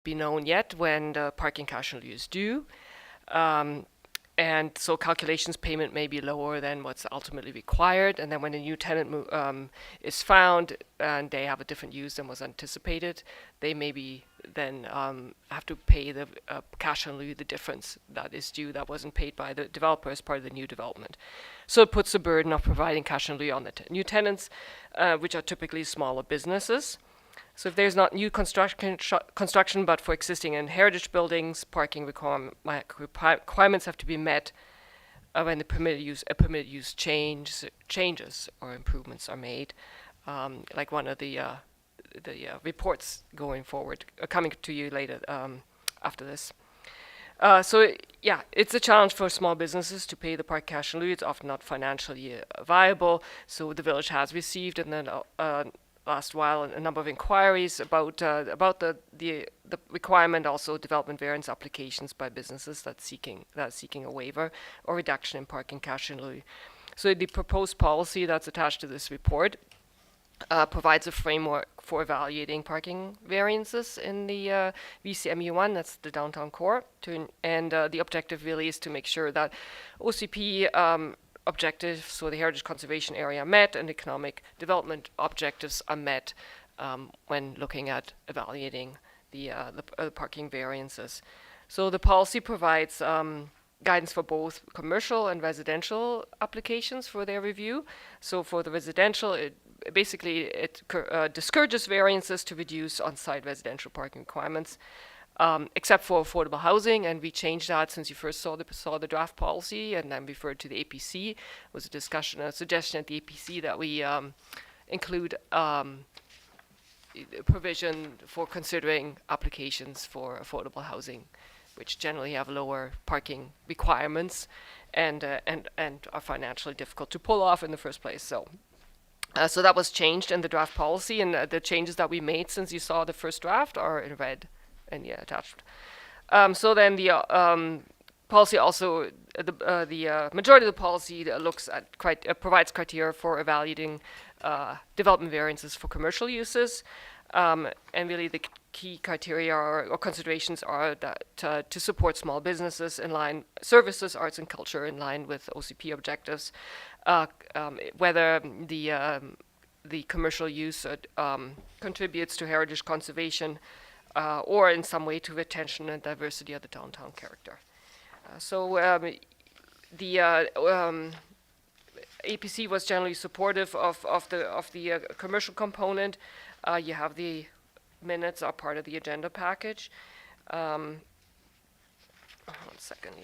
be known yet when the parking cash and lieu is due. And so calculations payment may be lower than what's ultimately required. And then when a new tenant is found and they have a different use than was anticipated, they maybe then have to pay the cash and lieu, the difference that is due that wasn't paid by the developer as part of the new development. So it puts the burden of providing cash and lieu on the new tenants, which are typically smaller businesses. So if there's not new construction, but for existing and heritage buildings, parking requirements have to be met when the permitted use changes or improvements are made. Like one of the reports going forward, coming to you later after this. So yeah, it's a challenge for small businesses to pay the park cash and lieu. It's often not financially viable. So the village has received, and then last while, a number of inquiries about the requirement, also development variance applications by businesses that are seeking a waiver or reduction in parking cash and lieu. So the proposed policy that's attached to this report provides a framework for evaluating parking variances in the VCMU1, that's the downtown core, and the objective really is to make sure that OCP objectives for the heritage conservation area are met and economic development objectives are met when looking at evaluating the parking variances. So the policy provides guidance for both commercial and residential applications for their review. So for the residential, it discourages variances to reduce on-site residential parking requirements, except for affordable housing, and we changed that since you first saw the draft policy, and then referred to the APC. It was a suggestion at the APC that we include provision for considering applications for affordable housing, which generally have lower parking requirements and are financially difficult to pull off in the first place. So that was changed in the draft policy, and the changes that we made since you saw the first draft are in red and attached. So then the policy also, the majority of the policy looks at provides criteria for evaluating development variances for commercial uses, and really the key criteria or considerations are that to support small businesses services, arts and culture in line with OCP objectives, whether the commercial use contributes to heritage conservation, or in some way to retention and diversity of the downtown character. The APC was generally supportive of the commercial component. You have the minutes are part of the agenda package. 1 second,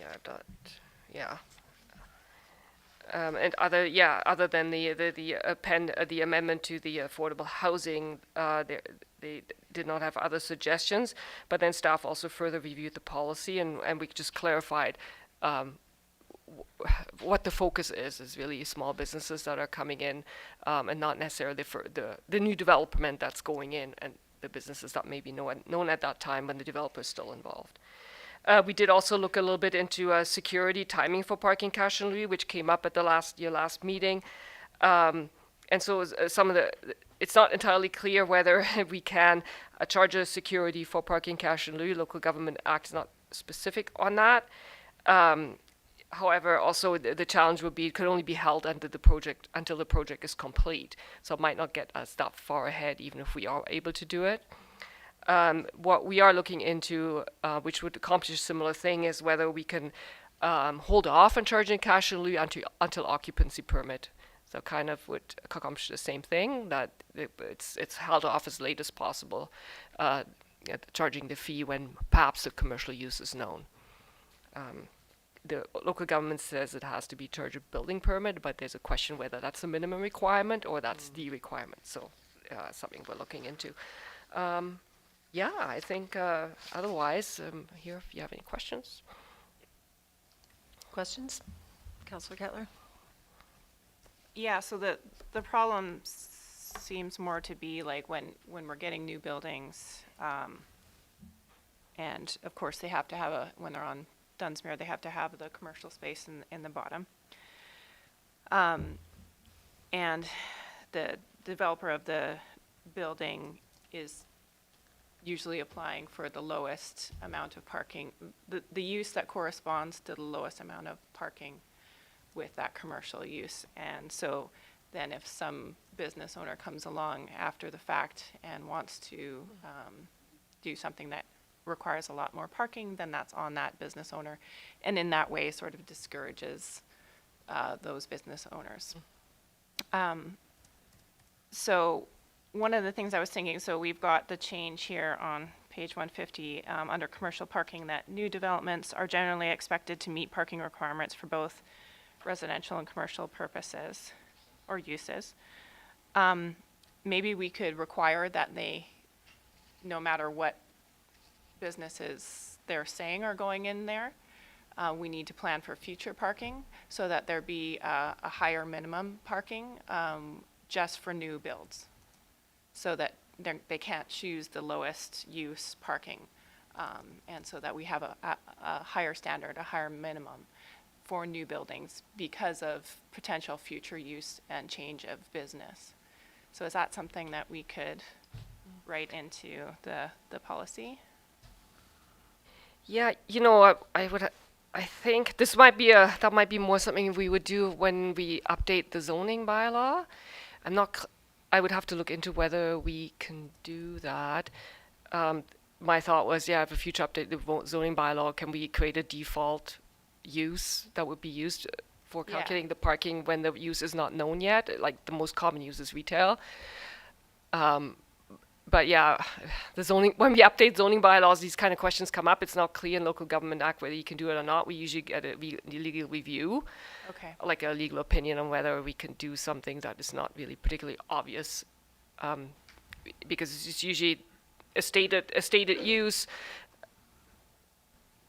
and other than the amendment to the affordable housing, they did not have other suggestions. But then staff also further reviewed the policy, and we just clarified what the focus is really small businesses that are coming in, and not necessarily for the new development that's going in, and the businesses that may be known at that time when the developer is still involved. We did also look a little bit into security timing for parking cash and lieu, which came up at the last meeting. And so it's not entirely clear whether we can charge a security for parking cash and lieu. Local Government Act is not specific on that. However, also the challenge would be it could only be held until the project is complete. So it might not get us that far ahead, even if we are able to do it. What we are looking into, which would accomplish a similar thing, is whether we can hold off on charging cash and lieu until occupancy permit. So kind of would accomplish the same thing, that it's held off as late as possible, charging the fee when perhaps the commercial use is known. The local government says it has to be charged a building permit, but there's a question whether that's a minimum requirement or that's the requirement. So something we're looking into. I think otherwise, here if you have any questions. Questions? Councillor Kettler? Yeah, so the problem seems more to be like when we're getting new buildings, and of course they have to have when they're on Dunsmuir, they have to have the commercial space in the bottom. And the developer of the building is usually applying for the lowest amount of parking, the use that corresponds to the lowest amount of parking with that commercial use. And so then if some business owner comes along after the fact and wants to do something that requires a lot more parking, then that's on that business owner. And in that way, sort of discourages those business owners. So one of the things I was thinking, so we've got the change here on page 150 under commercial parking that new developments are generally expected to meet parking requirements for both residential and commercial purposes or uses. Maybe we could require that they, no matter what businesses they're saying are going in there, we need to plan for future parking so that there be a higher minimum parking just for new builds, so that they can't choose the lowest use parking, and so that we have a higher standard, a higher minimum for new buildings because of potential future use and change of business. So is that something that we could write into the policy? Yeah, I think this might be that might be more something we would do when we update the zoning bylaw. I would have to look into whether we can do that. My thought was, if a future update the zoning bylaw, can we create a default use that would be used for Yeah. calculating the parking when the use is not known yet? Like the most common use is retail. But yeah, when we update zoning bylaws, these kind of questions come up. It's not clear in Local Government Act whether you can do it or not. We usually get a legal review, Okay. like a legal opinion on whether we can do something that is not really particularly obvious, because it's usually a stated use.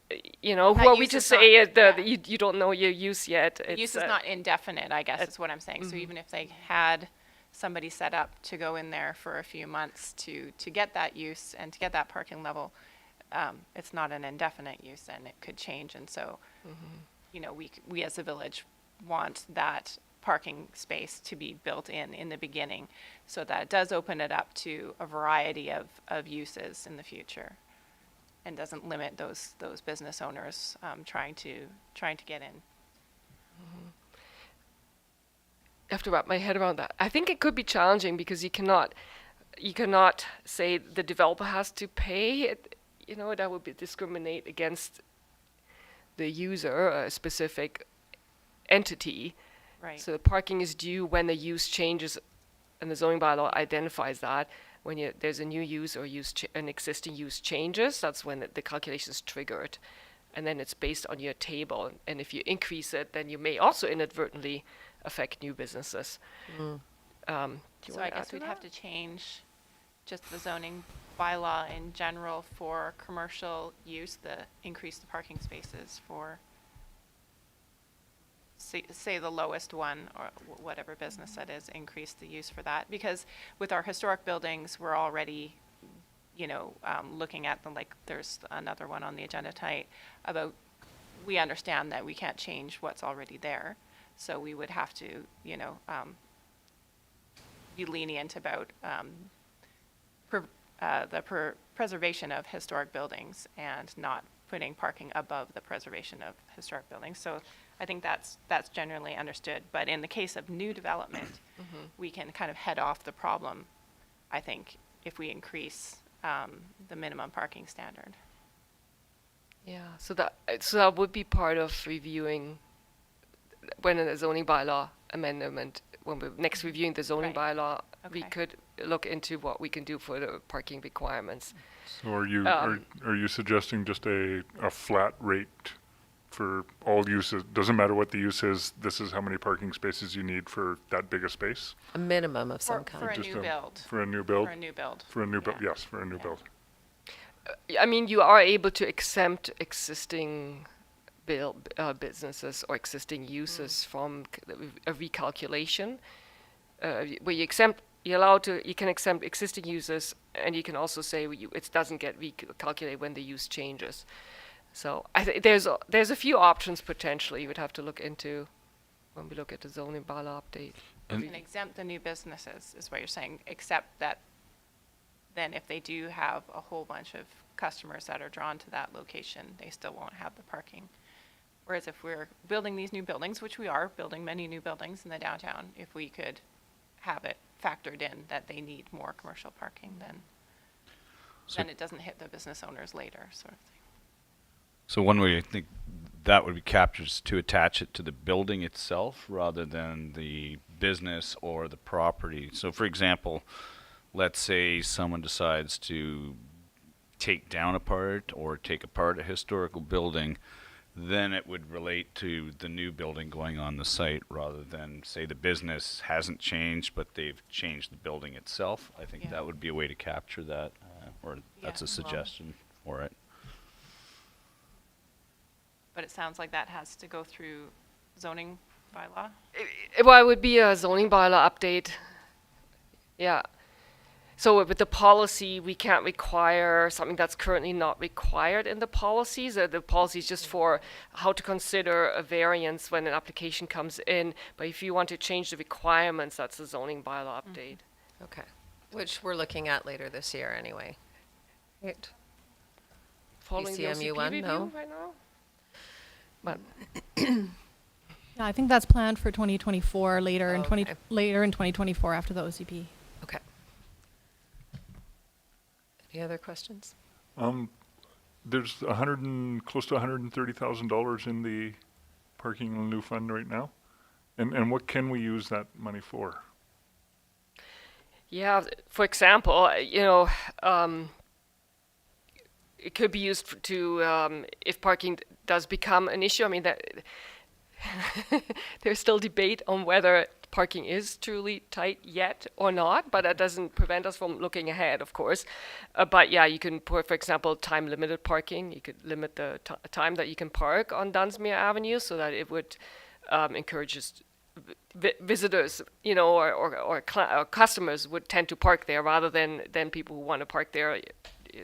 That Well, we use just is not- say yeah. you don't know your use yet. Use is not indefinite, I guess, is what I'm saying. So even if they had somebody set up to go in there for a few months to get that use and to get that parking level, it's not an indefinite use and it could change. And so, we as a village want that parking space to be built in the beginning so that it does open it up to a variety of uses in the future and doesn't limit those business owners trying to get in. I have to wrap my head around that. I think it could be challenging because you cannot say the developer has to pay it. That would be discriminate against the user, a specific entity. Right. So the parking is due when the use changes, and the zoning bylaw identifies that. When there's a new use or an existing use changes, that's when the calculation is triggered. And then it's based on your table. And if you increase it, then you may also inadvertently affect new businesses. Do you So wanna I add guess to we'd that? have to change just the zoning bylaw in general for commercial use, increase the parking spaces for, say the lowest one, or whatever business that is, increase the use for that. Because with our historic buildings, we're already, looking at them, like there's another one on the agenda tonight about, we understand that we can't change what's already there. So we would have to, be lenient about the preservation of historic buildings and not putting parking above the preservation of historic buildings. So I think that's generally understood. But in the case of new development, we can kind of head off the problem, I think, if we increase the minimum parking standard. Yeah, so that would be part of reviewing when a zoning bylaw amendment, when we're next reviewing the zoning Right. bylaw, we Okay. could look into what we can do for the parking requirements. So are you Um, are you suggesting just a flat rate for all uses? Doesn't matter what the use is. This is how many parking spaces you need for that big a space A minimum of For some kind. a Just new build. for a new build. For a new build. For a new build, Yeah. yes, for a new Yeah. build. I mean, you are able to exempt existing businesses or existing uses from a recalculation. Where you can exempt existing uses, and you can also say it doesn't get recalculated when the use changes. So I think there's a few options potentially you would have to look into when we look at the zoning bylaw update. And exempt the new businesses, is what you're saying, except that then if they do have a whole bunch of customers that are drawn to that location, they still won't have the parking. Whereas if we're building these new buildings, which we are building many new buildings in the downtown, if we could have it factored in that they need more commercial parking, then it doesn't hit the business owners later, sort of thing. So one way I think that would be captured is to attach it to the building itself rather than the business or the property. So for example, let's say someone decides to take down a part or take apart a historical building, then it would relate to the new building going on the site rather than say the business hasn't changed but they've changed the building itself. I think Yeah. that would be a way to capture that, or that's Yeah, a well- suggestion for it. But it sounds like that has to go through zoning bylaw. Well, it would be a zoning bylaw update. Yeah. So with the policy, we can't require something that's currently not required in the policies. The policy is just for how to consider a variance when an application comes in. But if you want to change the requirements, that's a zoning bylaw update. Okay, which we're looking at later this year anyway. Right. Following the ECMU OCP one, review no? right now. But Yeah, I think that's planned for 2024, later in Okay. later in 2024 after the OCP. Okay. Any other questions? There's close to $130,000 in the parking and new fund right now. And what can we use that money for? yeah, for example, it could be used to if parking does become an issue. I mean, that there's still debate on whether parking is truly tight yet or not, but that doesn't prevent us from looking ahead, of course. But yeah, you can put, for example, time-limited parking. You could limit the time that you can park on Dunsmuir Avenue so that it would encourage visitors, or customers would tend to park there rather than people who want to park there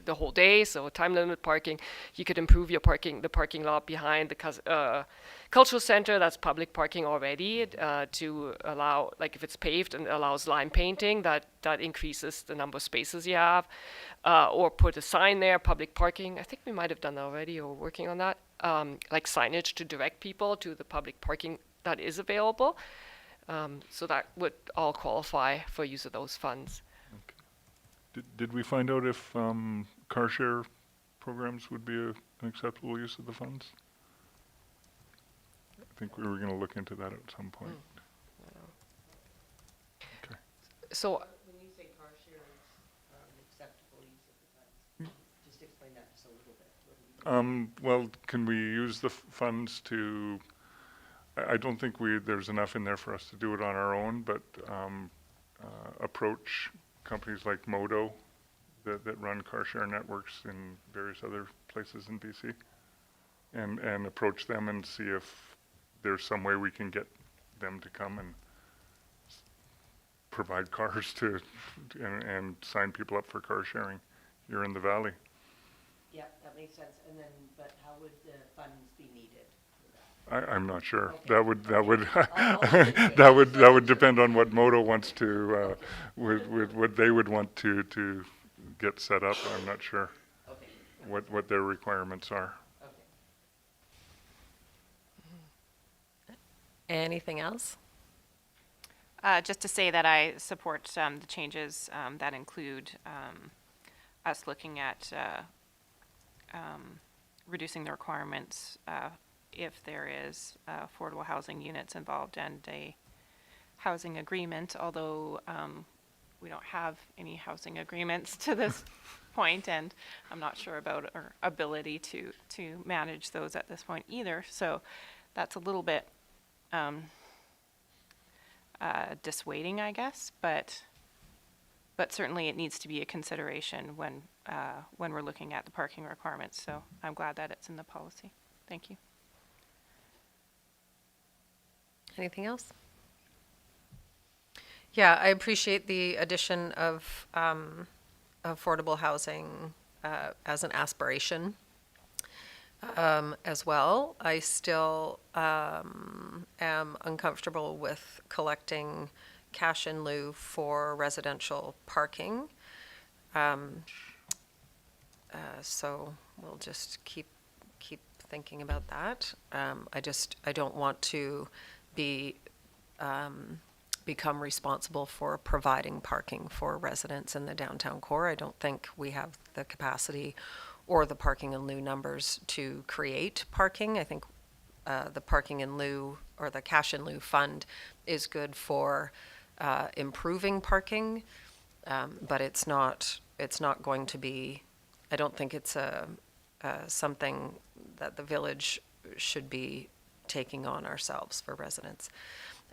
the whole day. So time limit parking. You could improve the parking lot behind the cultural center. That's public parking already, to allow, like if it's paved and allows line painting, that increases the number of spaces you have. Or put a sign there, public parking. I think we might have done that already, or working on that. Like signage to direct people to the public parking that is available. So that would all qualify for use of those funds. Did we find out if car share programs would be an acceptable use of the funds? I think we were going to look into that at some point. Okay. So When you say car share is acceptable use of the funds, just explain that just a little bit. What do you Well, can we use the funds to, I don't think there's enough in there for us to do it on our own, but approach companies like Modo that run car share networks in various other places in BC, and approach them and see if there's some way we can get them to come and provide cars and sign people up for car sharing here in the valley. Yep, that makes sense. And then, but how would the funds be needed for that? I'm not sure. Okay. That would Okay. that would depend on what Modo wants to what they would want to get set up. I'm not sure Okay, what their requirements are. okay. Anything else? Just to say that I support the changes that include us looking at reducing the requirements if there is affordable housing units involved and a housing agreement, although we don't have any housing agreements to this point, and I'm not sure about our ability to manage those at this point either. So that's a little bit dissuading, I guess, but certainly it needs to be a consideration when we're looking at the parking requirements. So I'm glad that it's in the policy. Thank you. Anything else? Yeah, I appreciate the addition of affordable housing as an aspiration as well. I still am uncomfortable with collecting cash in lieu for residential parking. So we'll just keep thinking about that. I don't want to be become responsible for providing parking for residents in the downtown core. I don't think we have the capacity or the parking in lieu numbers to create parking. I think the parking in lieu or the cash in lieu fund is good for improving parking, but it's not going to be, I don't think it's something that the village should be taking on ourselves for residents.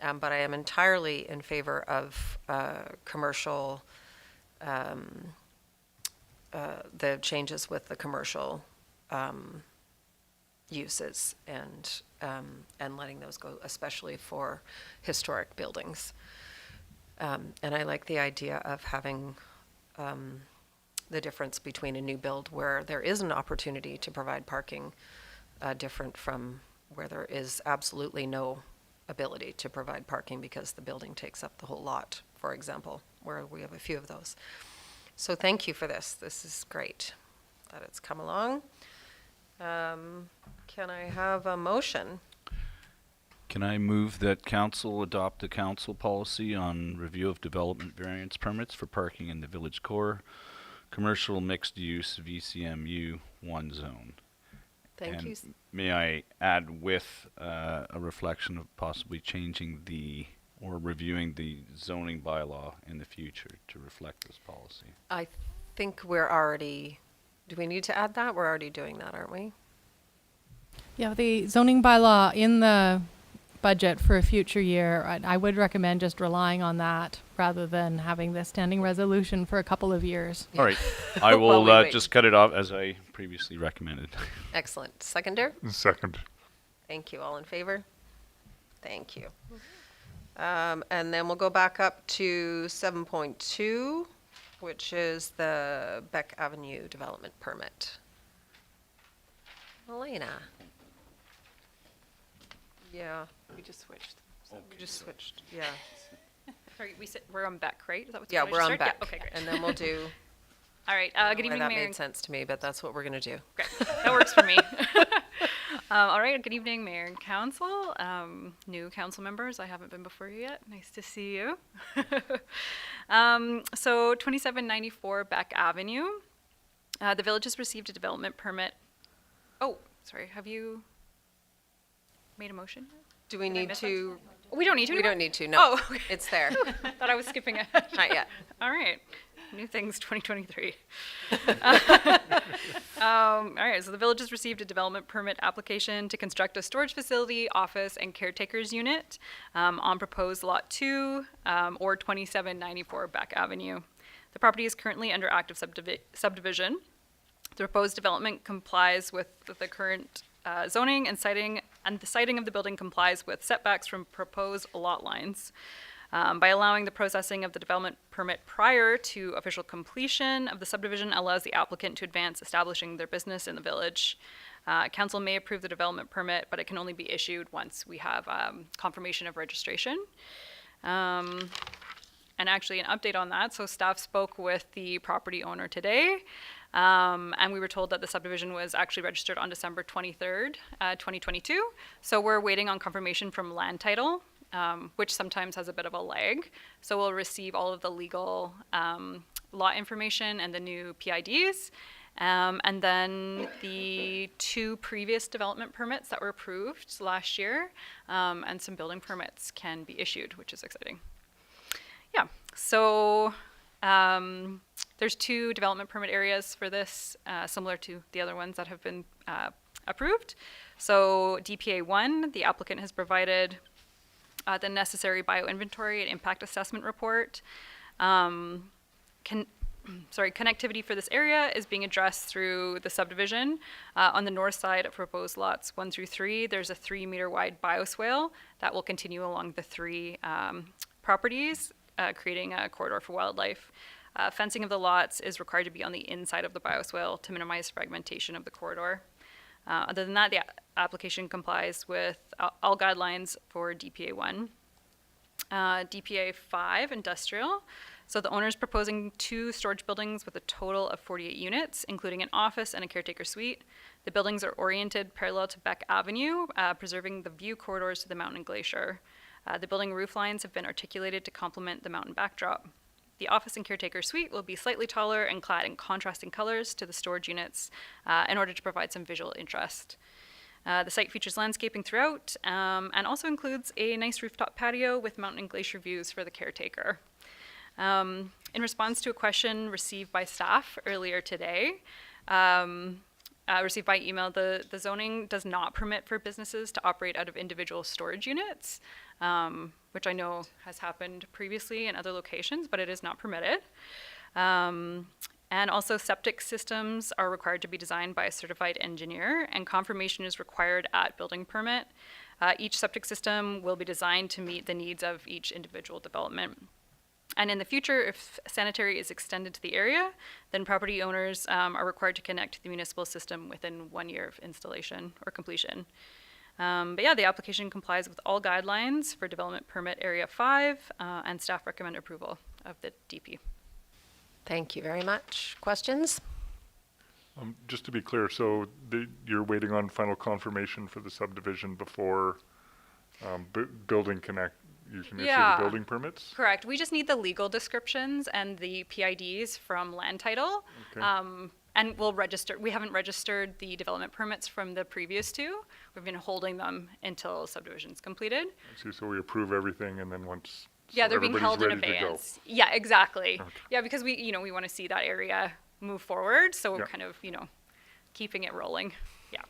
But I am entirely in favor of commercial, the changes with the commercial uses and letting those go, especially for historic buildings. And I like the idea of having the difference between a new build where there is an opportunity to provide parking different from where there is absolutely no ability to provide parking because the building takes up the whole lot, for example, where we have a few of those. So thank you for this. This is great that it's come along. Can I have a motion? Can I move that council adopt a council policy on review of development variance permits for parking in the village core, commercial mixed use VCMU 1 zone? Thank And you. may I add with a reflection of possibly changing or reviewing the zoning bylaw in the future to reflect this policy? I think we're already, do we need to add that? We're already doing that, aren't we? Yeah, the zoning bylaw in the budget for a future year, I would recommend just relying on that rather than having this standing resolution for a couple of years. All right, I While will we wait. just cut it off as I previously recommended. Excellent. Seconder? Second. Thank you. All in favor? Thank you. And then we'll go back up to 7.2, which is the Beck Avenue development permit. Elena? Yeah, We just switched. we just switched, yeah. Sorry, we're on Beck, right? Is that what's Yeah, going we're on Yeah, Beck. okay, great. And then we'll do, All right, I good don't know why evening, that Mayor. made sense to me, but that's what we're going to do. Great, that works for me. All right, good evening, Mayor and Council. New council members, I haven't been before you yet. Nice to see you. So 2794 Beck Avenue. The village has received a development permit. Oh, sorry, have you made a motion? Do we Did I need miss to? We don't need to We anymore? don't need to, no. Oh, okay. It's there. Thought I was skipping ahead. Not yet. All right. New things 2023. All right, so the village has received a development permit application to construct a storage facility, office, and caretakers unit on proposed Lot 2 or 2794 Beck Avenue. The property is currently under active subdivision. The proposed development complies with the current zoning and siting, and the siting of the building complies with setbacks from proposed lot lines. By allowing the processing of the development permit prior to official completion of the subdivision allows the applicant to advance establishing their business in the village. Council may approve the development permit, but it can only be issued once we have confirmation of registration. And actually an update on that, so staff spoke with the property owner today, and we were told that the subdivision was actually registered on December 23rd, 2022. So we're waiting on confirmation from land title, which sometimes has a bit of a lag. So we'll receive all of the legal lot information and the new PIDs. And then the 2 previous development permits that were approved last year and some building permits can be issued, which is exciting. Yeah, so there's 2 development permit areas for this, similar to the other ones that have been approved. So DPA 1, the applicant has provided the necessary bioinventory and impact assessment report. Connectivity for this area is being addressed through the subdivision. On the north side of proposed lots 1 through 3, there's a 3-meter wide bioswale that will continue along the 3 properties, creating a corridor for wildlife. Fencing of the lots is required to be on the inside of the bioswale to minimize fragmentation of the corridor. Other than that, the application complies with all guidelines for DPA 1. DPA 5, industrial. So the owner is proposing 2 storage buildings with a total of 48 units, including an office and a caretaker suite. The buildings are oriented parallel to Beck Avenue, preserving the view corridors to the mountain and glacier. The building roof lines have been articulated to complement the mountain backdrop. The office and caretaker suite will be slightly taller and clad in contrasting colors to the storage units in order to provide some visual interest. The site features landscaping throughout and also includes a nice rooftop patio with mountain and glacier views for the caretaker. In response to a question received by staff earlier today, received by email, the zoning does not permit for businesses to operate out of individual storage units, which I know has happened previously in other locations, but it is not permitted. And also septic systems are required to be designed by a certified engineer, and confirmation is required at building permit. Each septic system will be designed to meet the needs of each individual development. And in the future, if sanitary is extended to the area, then property owners are required to connect to the municipal system within 1 year of installation or completion. But yeah, the application complies with all guidelines for Development Permit Area 5, and staff recommend approval of the DP. Thank you very much. Questions? Just to be clear, so you're waiting on final confirmation for the subdivision before building connect, you can issue Yeah. the building permits? Correct. We just need the legal descriptions and the PIDs from land title. Okay. And we'll register, we haven't registered the development permits from the previous 2. We've been holding them until subdivision's completed. I see, so we approve everything and then once Yeah, they're being everybody's held in ready to go. abeyance. Yeah, exactly. Okay. Yeah, because we want to see that area move forward, so we're Yeah. kind of, keeping it rolling. Yeah.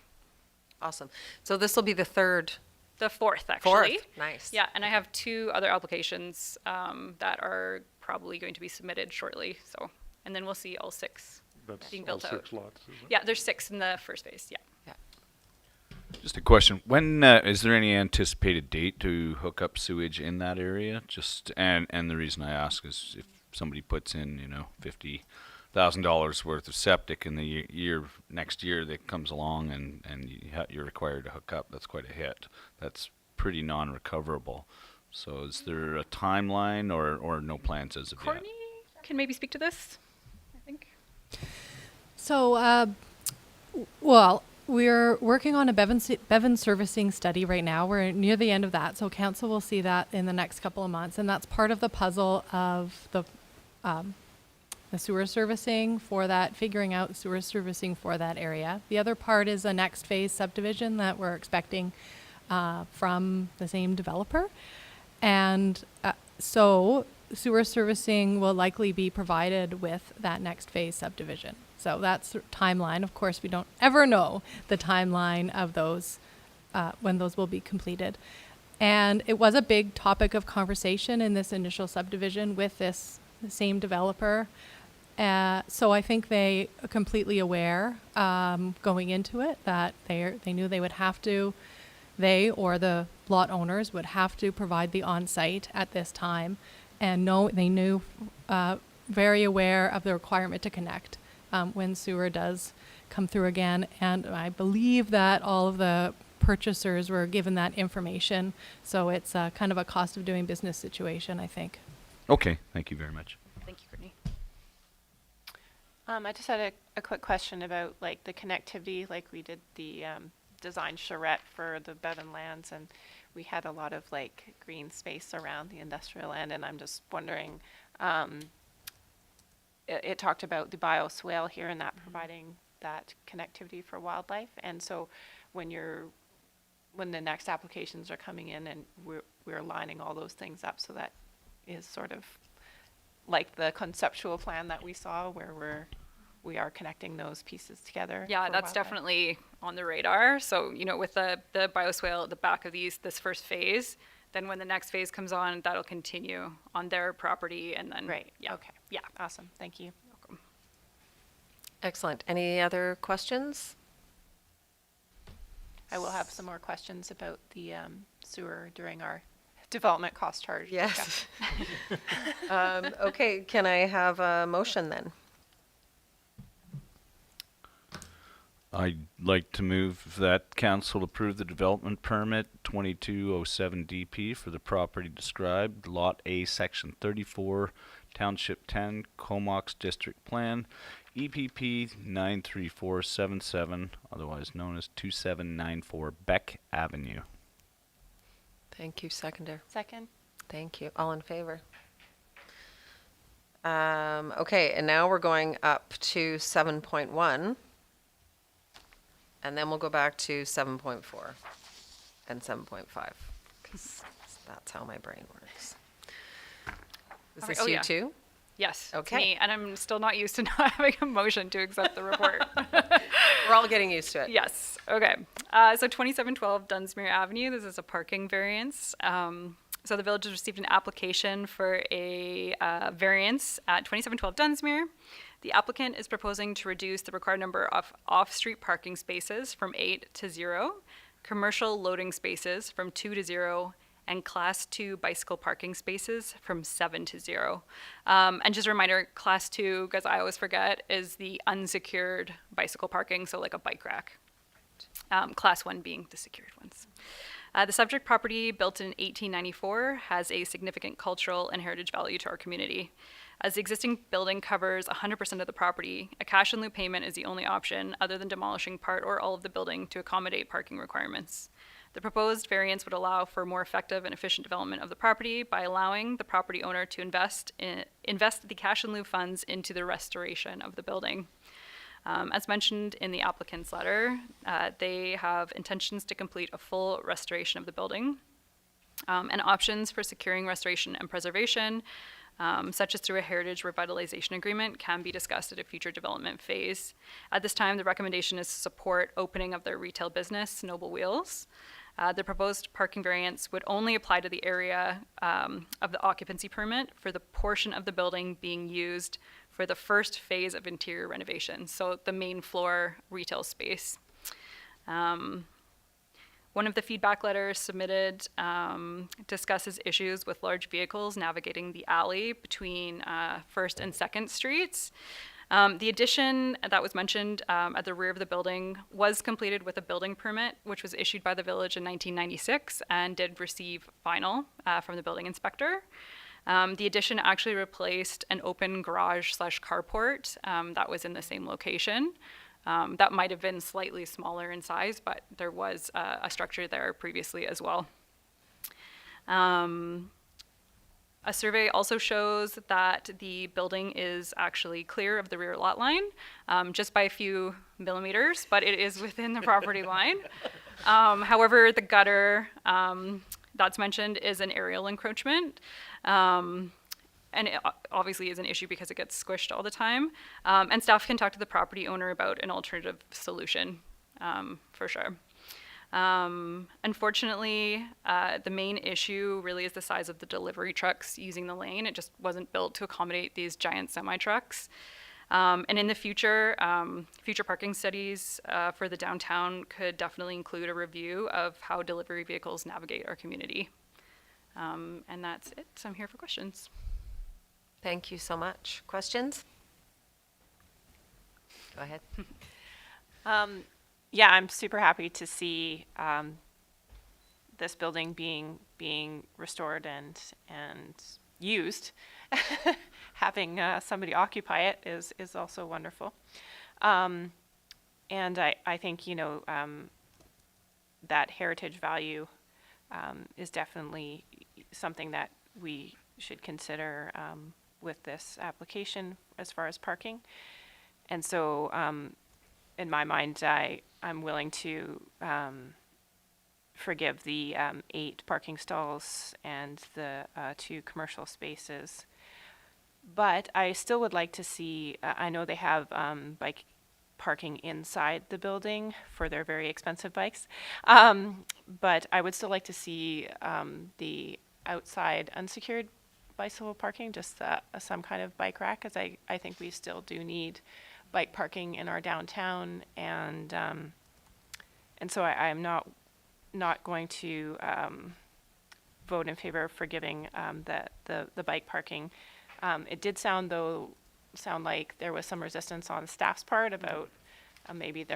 Awesome. So this will be the third, The 4th, actually. Nice. Yeah, and I have 2 other applications that are probably going to be submitted shortly, so, and then we'll see all 6 That's being all built out. 6 lots, is it? Yeah, there's 6 in the first phase, yeah. Just a question. When is there any anticipated date to hook up sewage in that area? And the reason I ask is if somebody puts in, $50,000 worth of septic in the next year that comes along and you're required to hook up, that's quite a hit. That's pretty non-recoverable. So is there a timeline or no plans as of yet? Courtney can maybe speak to this, I think. So, well, we're working on a Bevan servicing study right now. We're near the end of that, so council will see that in the next couple of months, and that's part of the puzzle of the sewer servicing for that, figuring out sewer servicing for that area. The other part is a next phase subdivision that we're expecting from the same developer, and so sewer servicing will likely be provided with that next phase subdivision. So that's the timeline. Of course, we don't ever know the timeline of those, when those will be completed. And it was a big topic of conversation in this initial subdivision with this same developer. So I think they are completely aware going into it that they knew they would have to, they or the lot owners would have to provide the on-site at this time. And they knew, very aware of the requirement to connect when sewer does come through again. And I believe that all of the purchasers were given that information. So it's kind of a cost of doing business situation, I think. Okay, thank you very much. Thank you, Courtney. I just had a quick question about like the connectivity, like we did the design charrette for the Bevan lands, and we had a lot of like green space around the industrial land, and I'm just wondering, it talked about the bioswale here and that providing that connectivity for wildlife, and so when the next applications are coming in and we're lining all those things up, so that is sort of like the conceptual plan that we saw where we are connecting those pieces together. Yeah, for that's wildlife. definitely on the radar. So, with the bioswale at the back of this first phase, then when the next phase comes on, that'll continue on their property and then. Right, Yeah. okay. Yeah. Awesome, thank you. Excellent. Any other questions? I will have some more questions about the sewer during our development cost charge. Yes. Okay, can I have a motion then? I'd like to move that council approve the development permit 2207 DP for the property described, Lot A, Section 34, Township 10, Comox District Plan, EPP 93477, otherwise known as 2794 Beck Avenue. Thank you, seconder. Second? Thank you. All in favor? Okay, and now we're going up to 7.1. And then we'll go back to 7.4 and 7.5, because that's how my brain works. Is All right, this oh, you yeah. too? Yes, it's Okay. me, and I'm still not used to not having a motion to accept the report. We're all getting used to it. Yes, okay. So 2712 Dunsmuir Avenue, this is a parking variance. So the village has received an application for a variance at 2712 Dunsmuir. The applicant is proposing to reduce the required number of off-street parking spaces from 8 to 0, commercial loading spaces from 2 to 0, and Class 2 bicycle parking spaces from 7 to 0. And just a reminder, Class 2, because I always forget, is the unsecured bicycle parking, so like a bike rack. Class 1 being the secured ones. The subject property, built in 1894, has a significant cultural and heritage value to our community. As the existing building covers 100% of the property, a cash in lieu payment is the only option other than demolishing part or all of the building to accommodate parking requirements. The proposed variance would allow for more effective and efficient development of the property by allowing the property owner to invest the cash in lieu funds into the restoration of the building. As mentioned in the applicant's letter, they have intentions to complete a full restoration of the building, and options for securing restoration and preservation, such as through a heritage revitalization agreement, can be discussed at a future development phase. At this time, the recommendation is to support opening of their retail business, Noble Wheels. The proposed parking variance would only apply to the area of the occupancy permit for the portion of the building being used for the first phase of interior renovation, so the main floor retail space. One of the feedback letters submitted discusses issues with large vehicles navigating the alley between 1st and 2nd Streets. The addition that was mentioned at the rear of the building was completed with a building permit, which was issued by the village in 1996 and did receive final from the building inspector. The addition actually replaced an open garage/carport that was in the same location. That might have been slightly smaller in size, but there was a structure there previously as well. A survey also shows that the building is actually clear of the rear lot line, just by a few millimeters, but it is within the property line. However, the gutter that's mentioned is an aerial encroachment. And it obviously is an issue because it gets squished all the time. And staff can talk to the property owner about an alternative solution, for sure. Unfortunately, the main issue really is the size of the delivery trucks using the lane. It just wasn't built to accommodate these giant semi-trucks. And in the future, future parking studies for the downtown could definitely include a review of how delivery vehicles navigate our community. And that's it. So I'm here for questions. Thank you so much. Questions? Go ahead. Yeah, I'm super happy to see this building being restored and used. Having somebody occupy it is also wonderful. And I think, you know, that heritage value is definitely something that we should consider with this application as far as parking. And so in my mind, I'm willing to forgive the 8 parking stalls and the 2 commercial spaces. But I still would like to see, I know they have bike parking inside the building for their very expensive bikes. But I would still like to see the outside unsecured bicycle parking, just some kind of bike rack, because I think we still do need bike parking in our downtown, and so I'm not going to vote in favor of forgiving the bike parking. It did sound like there was some resistance on staff's part about maybe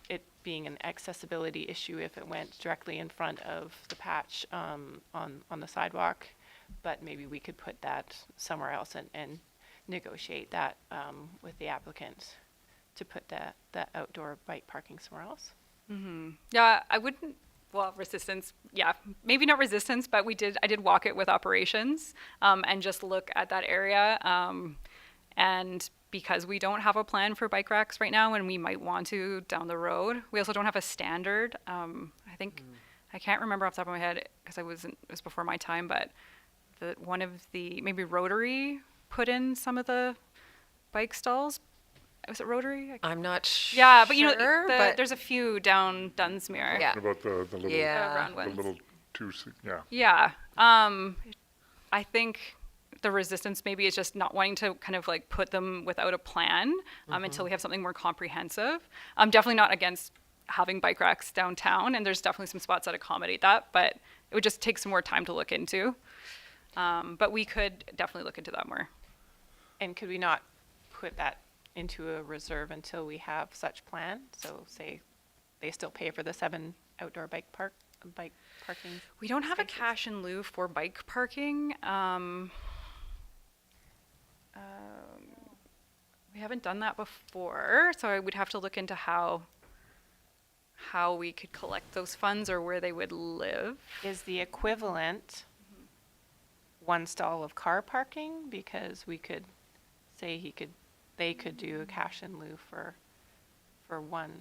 it being an accessibility issue if it went directly in front of the patch on the sidewalk. but maybe we could put that somewhere else and negotiate that with the applicant to put that outdoor bike parking somewhere else. Yeah, I wouldn't, well, resistance, yeah, maybe not resistance, but I did walk it with operations, and just look at that area. And because we don't have a plan for bike racks right now, and we might want to down the road, we also don't have a standard. I think, I can't remember off the top of my head, because it was before my time, but one of the, maybe Rotary put in some of the bike stalls. Was it Rotary? I'm not sure. Yeah, but you know, but there's a few down Dunsmuir. Yeah. What about the little, Yeah. Round the ones. little yeah. Yeah. I think the resistance maybe is just not wanting to kind of like put them without a plan until we have something more comprehensive. I'm definitely not against having bike racks downtown, and there's definitely some spots that accommodate that, but it would just take some more time to look into. But we could definitely look into that more. And could we not put that into a reserve until we have such plan? So say they still pay for the 7 outdoor bike parking. We don't have a spaces? cash in lieu for bike parking. We haven't done that before, so I would have to look into how we could collect those funds or where they would live. Is the equivalent one stall of car parking? Because we could say they could do a cash in lieu for one.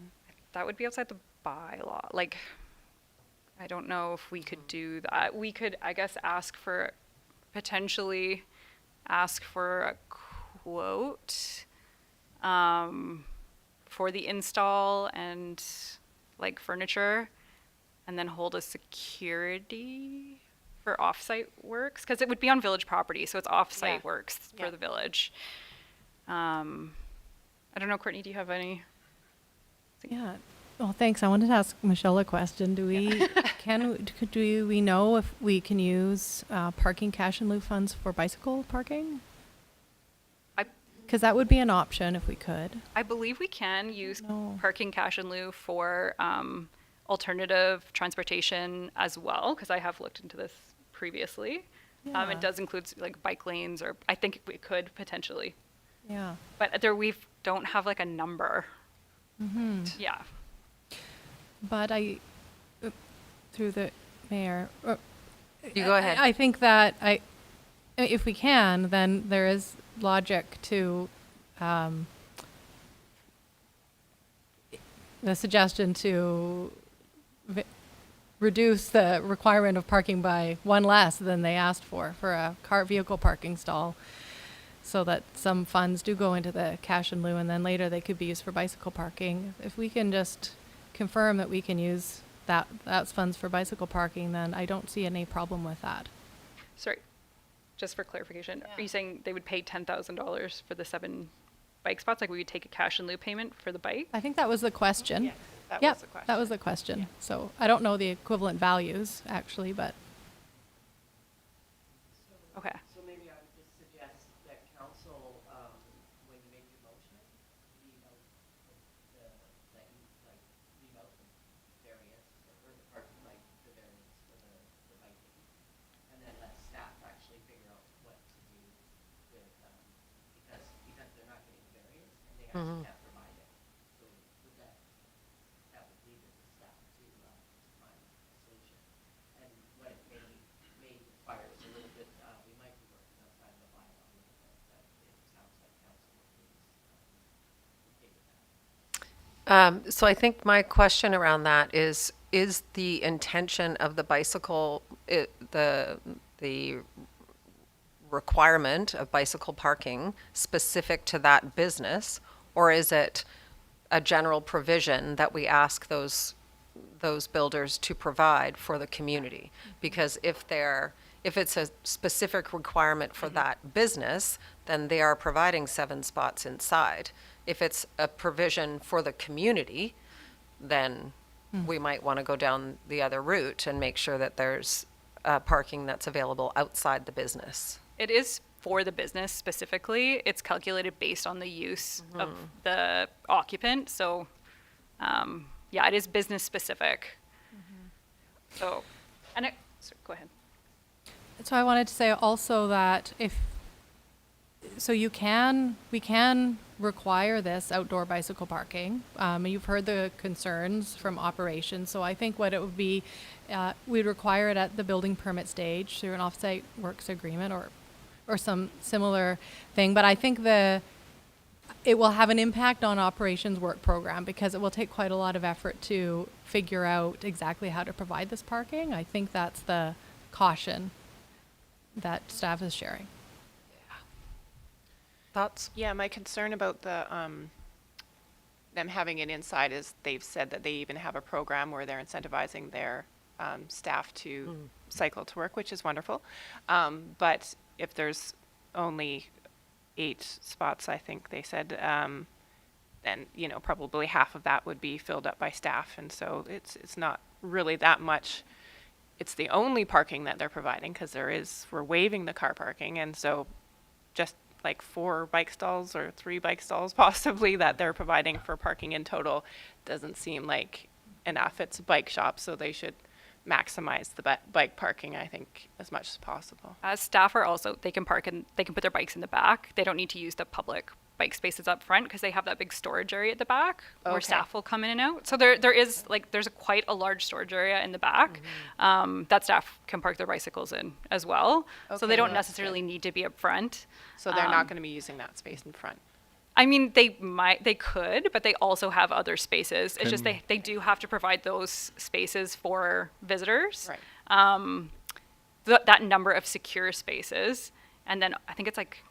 That would be outside the bylaw. Like, I don't know if we could do that. We could, I guess, potentially ask for a quote for the install and like furniture, and then hold a security for off-site works, because it would be on village property, so it's off-site Yeah. works for Yeah. the village. I don't know, Courtney, do you have any? Yeah. Well, thanks. I wanted to ask Michelle a question. Do we know if we can use parking cash in lieu funds for bicycle parking? Because that would be an option if we could. I believe we can use No. parking cash in lieu for alternative transportation as well, because I have looked into this previously. Yeah. It does include like bike lanes, or I think we could potentially, Yeah. but we don't have like a number. Yeah. But through the mayor. You go ahead. I think that if we can, then there is logic to the suggestion to reduce the requirement of parking by one less than they asked for a vehicle parking stall, so that some funds do go into the cash in lieu, and then later they could be used for bicycle parking. If we can just confirm that we can use that's funds for bicycle parking, then I don't see any problem with that. Sorry, just for clarification, are you saying they would pay $10,000 for the 7 bike spots? Like we would take a cash in lieu payment for the bike? I think that was the question. Yes, that Yep, was the question. that was the question. So I don't know the equivalent values actually, but Okay. So maybe I would just suggest that council, when you make your motion, leave out that you, like, leave out the variance, or the parking, like, the variance for the biking. And then let staff actually figure out what to do with, because they're not getting the variance, and they actually can't provide it. So with that would leave it to staff to find a solution. And what it may require is a little bit, we might be working outside of the bylaw a little bit, but it sounds like council is okay with that. So I think my question around that is the intention of the bicycle, the requirement of bicycle parking specific to that business, or is it a general provision that we ask those builders to provide for the community? Because if it's a specific requirement for that business, then they are providing 7 spots inside. If it's a provision for the community, then we might want to go down the other route and make sure that there's parking that's available outside the business. It is for the business specifically. It's calculated based on the use of the occupant. So, yeah, it is business specific. So, sorry, go ahead. So I wanted to say also that we can require this outdoor bicycle parking. You've heard the concerns from operations, so I think what it would be, we'd require it at the building permit stage through an off-site works agreement or some similar thing. But I think it will have an impact on operations work program because it will take quite a lot of effort to figure out exactly how to provide this parking. I think that's the caution that staff is sharing. Thoughts? Yeah, my concern about them having it inside is they've said that they even have a program where they're incentivizing their staff to cycle to work, which is wonderful. But if there's only 8 spots, I think they said, then, you know, probably half of that would be filled up by staff. And so it's not really that much. It's the only parking that they're providing because we're waiving the car parking. And so just like 4 bike stalls or 3 bike stalls possibly that they're providing for parking in total doesn't seem like enough. It's a bike shop, so they should maximize the bike parking, I think, as much as possible. As staff are also, they can park and they can put their bikes in the back. They don't need to use the public bike spaces up front because they have that big storage area at the back where Okay. staff will come in and out. So there's quite a large storage area in the back that staff can park their bicycles in as well. So Okay, they don't well, that's necessarily good. need to be up front. So they're not going to be using that space in front. I mean, they could, but they also have other spaces. It's just they do have to provide those spaces for visitors. Right. That number of secure spaces, and then I think it's like,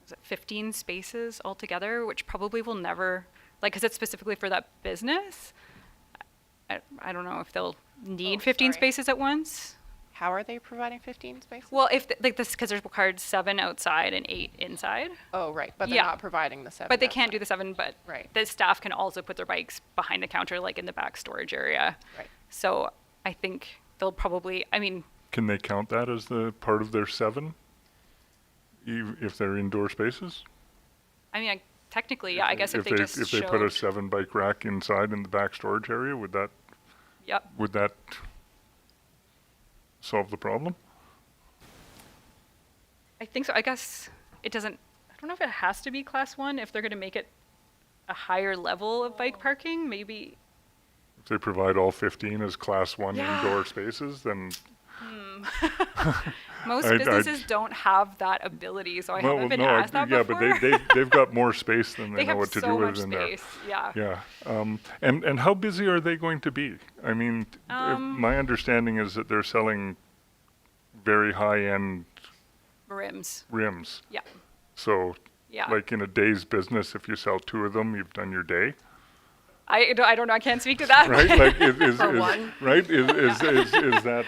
is it 15 spaces altogether, which probably will never, like, because it's specifically for that business. I don't know if they'll need 15 sorry. spaces at once. How are they providing 15 spaces? Well, if like this, because there's required 7 outside and 8 inside. Oh, right. But they're Yeah. not providing the 7. But they can't do the 7, but Right. the staff can also put their bikes behind the counter, like in the back storage area. Right. So I think they'll probably, I mean, Can they count that as the part of their 7? If they're indoor spaces? technically, yeah, I guess if they just If they put a showed- 7 bike rack inside in the back storage area, would that Yep. solve the problem? I think so. I guess it doesn't, I don't know if it has to be class 1 if they're going to make it a higher level of bike parking, maybe. If they provide all 15 as class 1 Yeah. indoor spaces, then Most I'd- businesses don't have that ability, so I haven't been no, asked that yeah, before. but they've got more space than they They know have what to so do much with in there. space. Yeah. Yeah, and how busy are they going to be? I mean, my understanding is that they're selling very high-end Rims. rims. Yeah. So, Yeah. like in a day's business, if you sell 2 of them, you've done your day, I don't know. I can't speak to that. right? Like, is one. right? Is that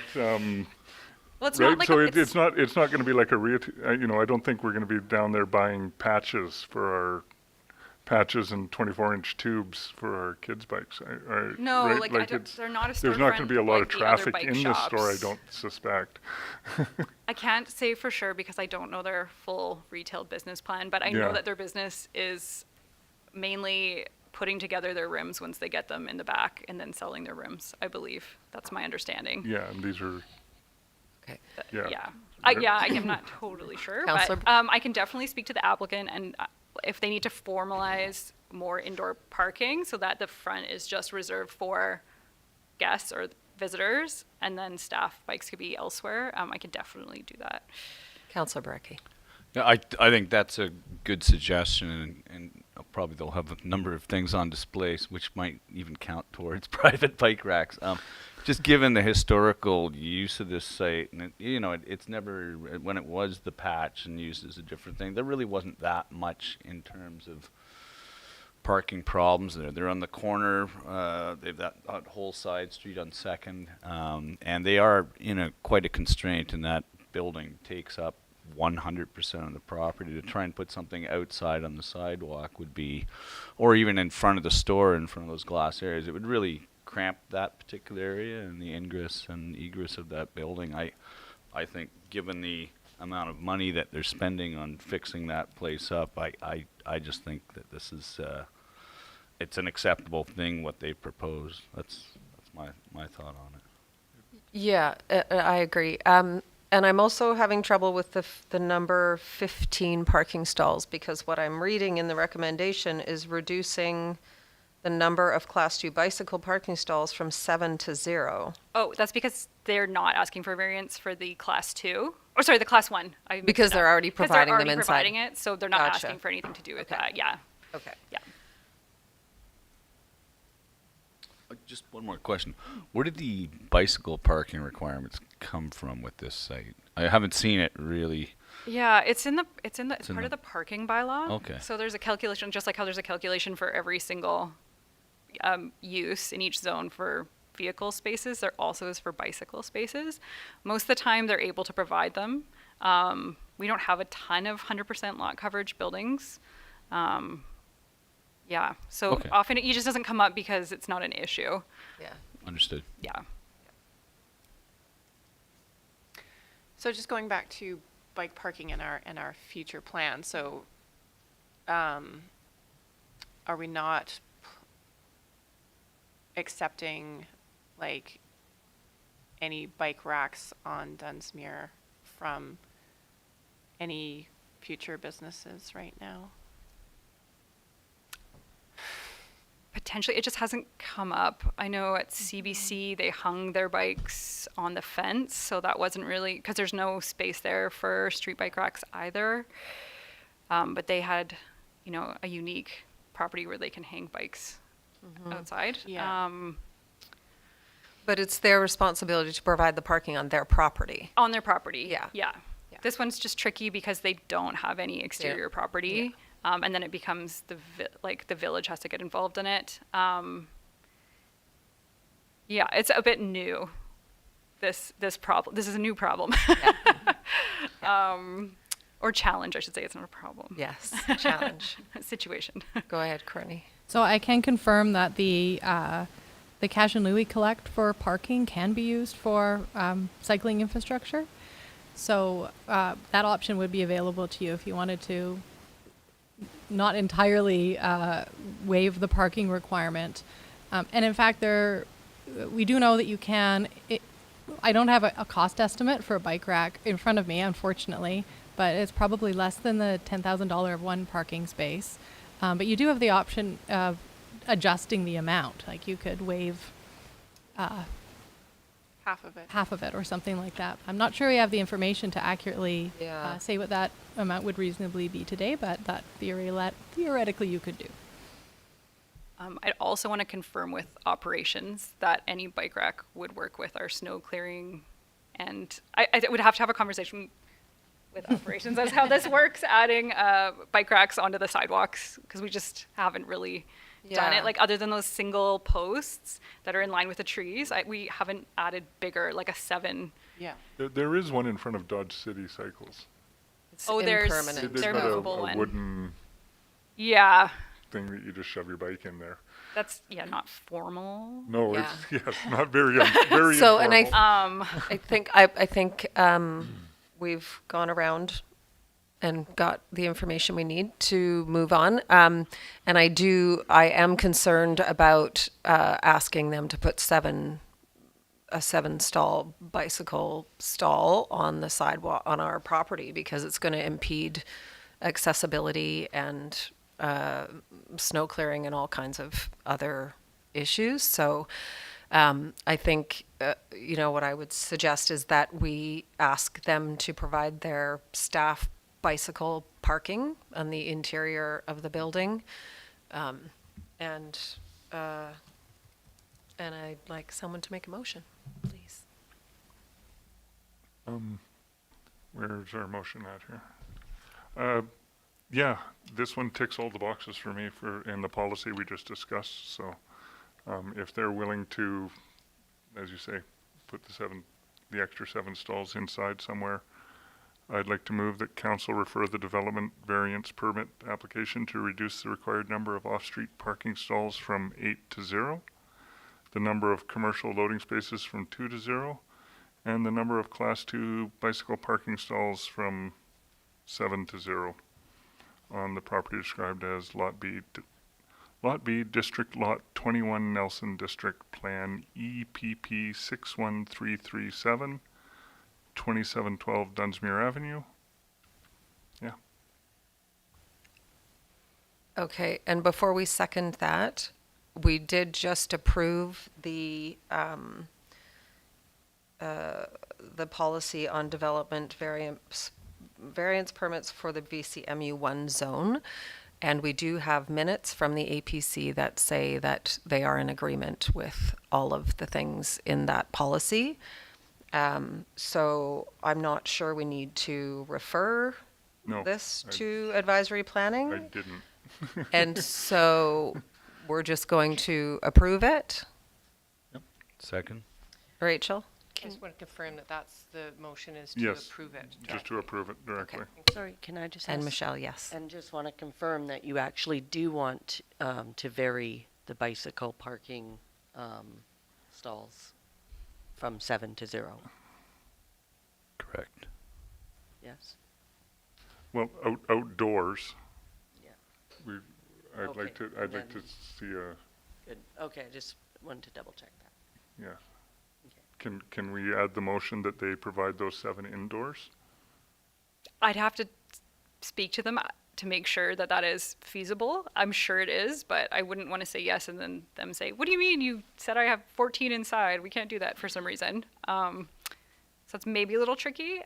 Well, it's right? not like So a, it's not going to be like I don't think we're going to be down there buying patches for our patches and 24-inch tubes for our kids' bikes. No, right? like, I don't, they're not a There's not going to be a storefront lot like of the other traffic bike in the store, I shops. don't suspect. I can't say for sure because I don't know their full retail business plan, but I Yeah. know that their business is mainly putting together their rims once they get them in the back and then selling their rims, I believe. That's my understanding. Yeah, and these are, Okay. yeah. Yeah. I'm not totally sure, Counselor? but I can definitely speak to the applicant and if they need to formalize more indoor parking so that the front is just reserved for guests or visitors and then staff bikes could be elsewhere, I can definitely do that. Councillor Brecky. Yeah, I think that's a good suggestion, and probably they'll have a number of things on displays, which might even count towards private bike racks. Just given the historical use of this site, and it's never, when it was the patch and used as a different thing, there really wasn't that much in terms of parking problems there. They're on the corner. They've that whole side street on Second, and they are quite a constraint, and that building takes up 100% of the property. To try and put something outside on the sidewalk would be, or even in front of the store, in front of those glass areas, it would really cramp that particular area and the ingress and egress of that building. I think given the amount of money that they're spending on fixing that place up, I just think that this is it's an acceptable thing what they propose. That's my thought on it. Yeah, I agree. And I'm also having trouble with the number 15 parking stalls, because what I'm reading in the recommendation is reducing the number of Class 2 bicycle parking stalls from 7 to 0. Oh, that's because they're not asking for variance for the class 2. Or sorry, the class 1. I mixed Because it they're up. already Because providing they're them already inside. providing it, so they're not Gotcha. asking for anything to do with Okay. that. Yeah. Okay. Yeah. Just one more question. Where did the bicycle parking requirements come from with this site? I haven't seen it really. Yeah, it's in It's part in of the parking bylaw. Okay. So there's a calculation, just like how there's a calculation for every single use in each zone for vehicle spaces, there also is for bicycle spaces. Most of the time, they're able to provide them. We don't have a ton of 100% lot coverage buildings. Yeah, so Okay. often it just doesn't come up because it's not an issue. Yeah. Understood. Yeah. So just going back to bike parking in our future plan, so are we not accepting like any bike racks on Dunsmuir from any future businesses right now? Potentially, it just hasn't come up. I know at CBC they hung their bikes on the fence, so that wasn't really, because there's no space there for street bike racks either. But they had, a unique property where they can hang bikes outside. Yeah. But it's their responsibility to provide the parking on their property. On their property. Yeah. Yeah. Yeah. This one's just tricky because they don't have any exterior property. And then it becomes the village has to get involved in it. Yeah, it's a bit new. This problem. This is a new problem. Or challenge, I should say. It's not a problem. Yes, challenge. Situation. Go ahead, Courtney. So I can confirm that the cash and Louis collect for parking can be used for cycling infrastructure. So that option would be available to you if you wanted to not entirely waive the parking requirement. And in fact, we do know that you can. I don't have a cost estimate for a bike rack in front of me, unfortunately, but it's probably less than the $10,000 of one parking space. But you do have the option of adjusting the amount. Like you could waive Half of it. half of it or something like that. I'm not sure we have the information to accurately Yeah. say what that amount would reasonably be today, but that theoretically you could do. I'd also want to confirm with operations that any bike rack would work with our snow clearing, and I would have to have a conversation with operations as how this works, adding bike racks onto the sidewalks, because we just haven't really done Yeah. it. Like other than those single posts that are in line with the trees, we haven't added bigger, like a 7. Yeah. There is one in front of Dodge City Cycles. It's Oh, there's- impermanent. They've They're got movable a one. wooden Yeah, thing that you just shove your bike in there. that's not formal. No, Yeah. it's, yes, not very, very So, and informal. I think we've gone around and got the information we need to move on. And I am concerned about asking them to put a 7-stall bicycle stall on the sidewalk on our property, because it's going to impede accessibility and snow clearing and all kinds of other issues. So I think, what I would suggest is that we ask them to provide their staff bicycle parking on the interior of the building. And I'd like someone to make a motion, please. Where's our motion at here? Yeah, this one ticks all the boxes for me in the policy we just discussed. So if they're willing to, as you say, put the extra 7 stalls inside somewhere, I'd like to move that council refer the development variance permit application to reduce the required number of off-street parking stalls from 8 to 0, the number of commercial loading spaces from 2 to 0, and the number of Class 2 bicycle parking stalls from 7 to 0 on the property described as Lot B, District Lot 21, Nelson District Plan EPP 61337, 2712 Dunsmuir Avenue. Yeah. Okay, and before we second that, we did just approve the policy on development variance permits for the VCMU1 zone. And we do have minutes from the APC that say that they are in agreement with all of the things in that policy. So I'm not sure we need to refer No, this I- to advisory planning. I didn't. And so we're just going to approve it. Second? Rachel? I just want to confirm that that's the motion is to Yes, approve it. just to approve it directly. Sorry, can I just And ask? Michelle, yes. And just want to confirm that you actually do want to vary the bicycle parking stalls from 7 to 0, Correct. yes? Well, outdoors, Yeah. I'd Okay, like to and see a, Good, okay, I just wanted to double check that. yeah. Okay. Can we add the motion that they provide those 7 indoors? I'd have to speak to them to make sure that that is feasible. I'm sure it is, but I wouldn't want to say yes and then them say, "What do you mean? You said I have 14 inside. We can't do that for some reason." So it's maybe a little tricky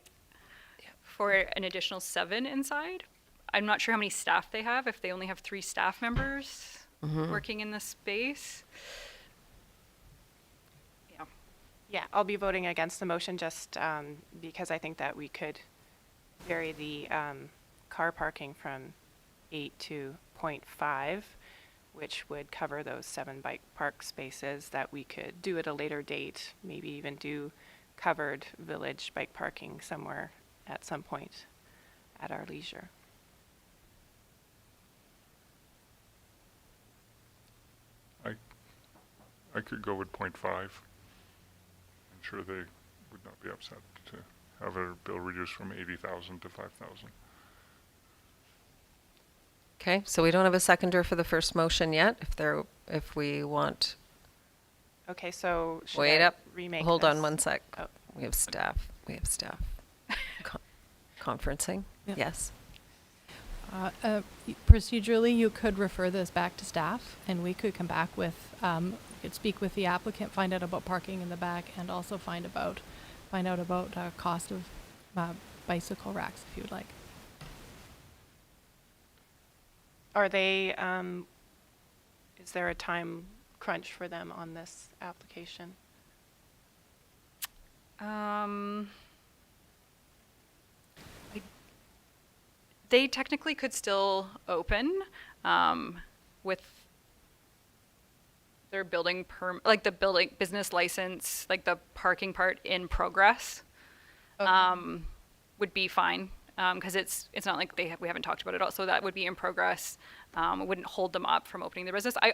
for an additional 7 inside. I'm not sure how many staff they have. If they only have 3 staff members working in this space. Yeah. Yeah, I'll be voting against the motion just because I think that we could vary the car parking from 8 to 0.5, which would cover those 7 bike park spaces that we could do at a later date, maybe even do covered village bike parking somewhere at some point at our leisure. I could go with 0.5. I'm sure they would not be upset to have a bill reduced from 80,000 to 5,000. Okay, so we don't have a seconder for the first motion yet. If we want, Okay, so should wait I up, remake hold on this? one sec. Oh. We have staff conferencing, Yeah. yes. Procedurally, you could refer this back to staff, and we could come back with, could speak with the applicant, find out about parking in the back, and also find out about cost of bicycle racks, if you would like. Are they, is there a time crunch for them on this application? They technically could still open with their building like the building business license, like the parking part in progress, would be fine because it's not like we haven't talked about it all. So that would be in progress. It wouldn't hold them up from opening their business. I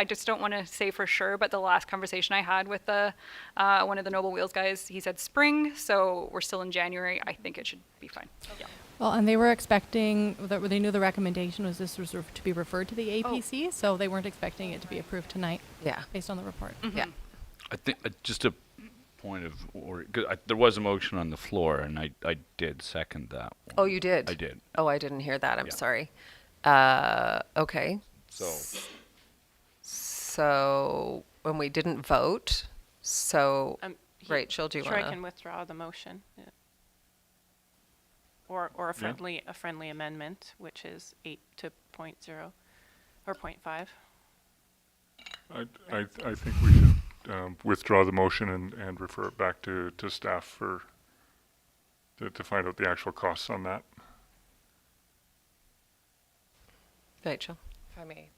just don't want to say for sure, but the last conversation I had with one of the Noble Wheels guys, he said spring, so we're still in January. I think it should be fine. Yeah. Well, and they were expecting, they knew the recommendation was this was to be referred to the APC, so they weren't expecting it to be approved tonight Yeah, based on the report. yeah. I think just a point of, there was a motion on the floor, and I did second that. Oh, you did? I did. Oh, I didn't hear that. I'm Yeah. sorry. Okay. So So when we didn't vote, so Rachel, do you Troy want can to? withdraw the motion. Yeah. Or a friendly amendment, which is 8 to 0.0 or 0.5. I think we should withdraw the motion and refer it back to staff to find out the actual costs on that. Rachel? If I may.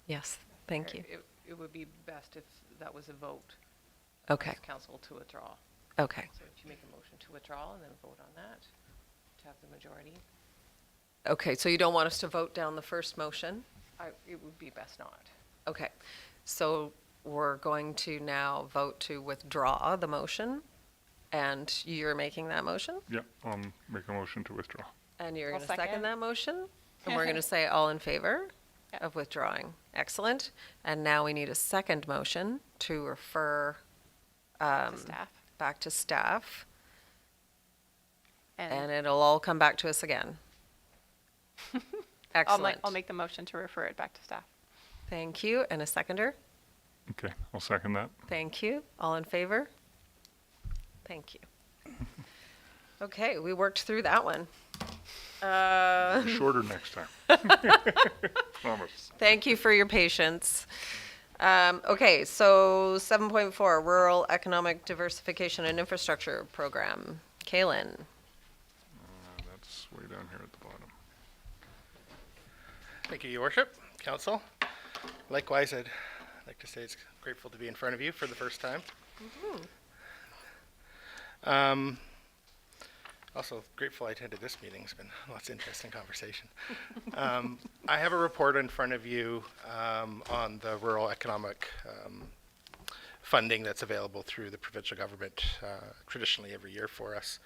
Yes, thank you. It would be best if that was a vote. Okay, As council to withdraw. okay, So if you make a motion to withdraw and then vote on that, to have the majority, okay. So you don't want us to vote down the first motion? it would be best not. Okay, so we're going to now vote to withdraw the motion, and you're making that motion? Yeah, make a motion to withdraw. And you're I'll going to second second. that motion? And we're going to say all in favor of withdrawing. Excellent. And now we need a second motion to refer To staff. back to staff And it'll all come back to us again. Excellent. I'll make the motion to refer it back to staff. Thank you. And a seconder? Okay, I'll second that. Thank you. All in favor? Thank you. Okay, we worked through that one. Shorter next time. Promise. Thank you for your patience. Okay, so 7.4, Rural Economic Diversification and Infrastructure Program. Kaylin. That's way down here at the bottom. Thank you, Your Worship, Council. Likewise, I'd like to say it's grateful to be in front of you for the first time. Also grateful I attended this meeting. It's been lots of interesting conversation. I have a report in front of you on the rural economic funding that's available through the provincial government traditionally every year for us.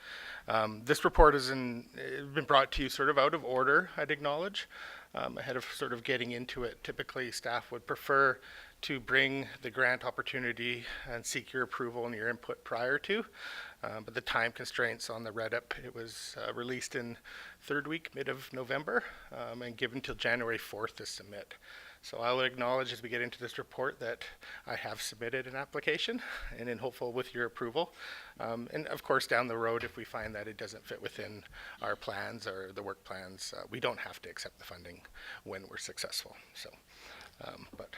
This report has been brought to you sort of out of order, I'd acknowledge. Ahead of sort of getting into it, typically staff would prefer to bring the grant opportunity and seek your approval and your input prior to. But the time constraints on the REDIP, it was released in third week, mid of November, and given till January 4th to submit. So I will acknowledge as we get into this report that I have submitted an application and in hopeful with your approval. And of course, down the road, if we find that it doesn't fit within our plans or the work plans, we don't have to accept the funding when we're successful. So, but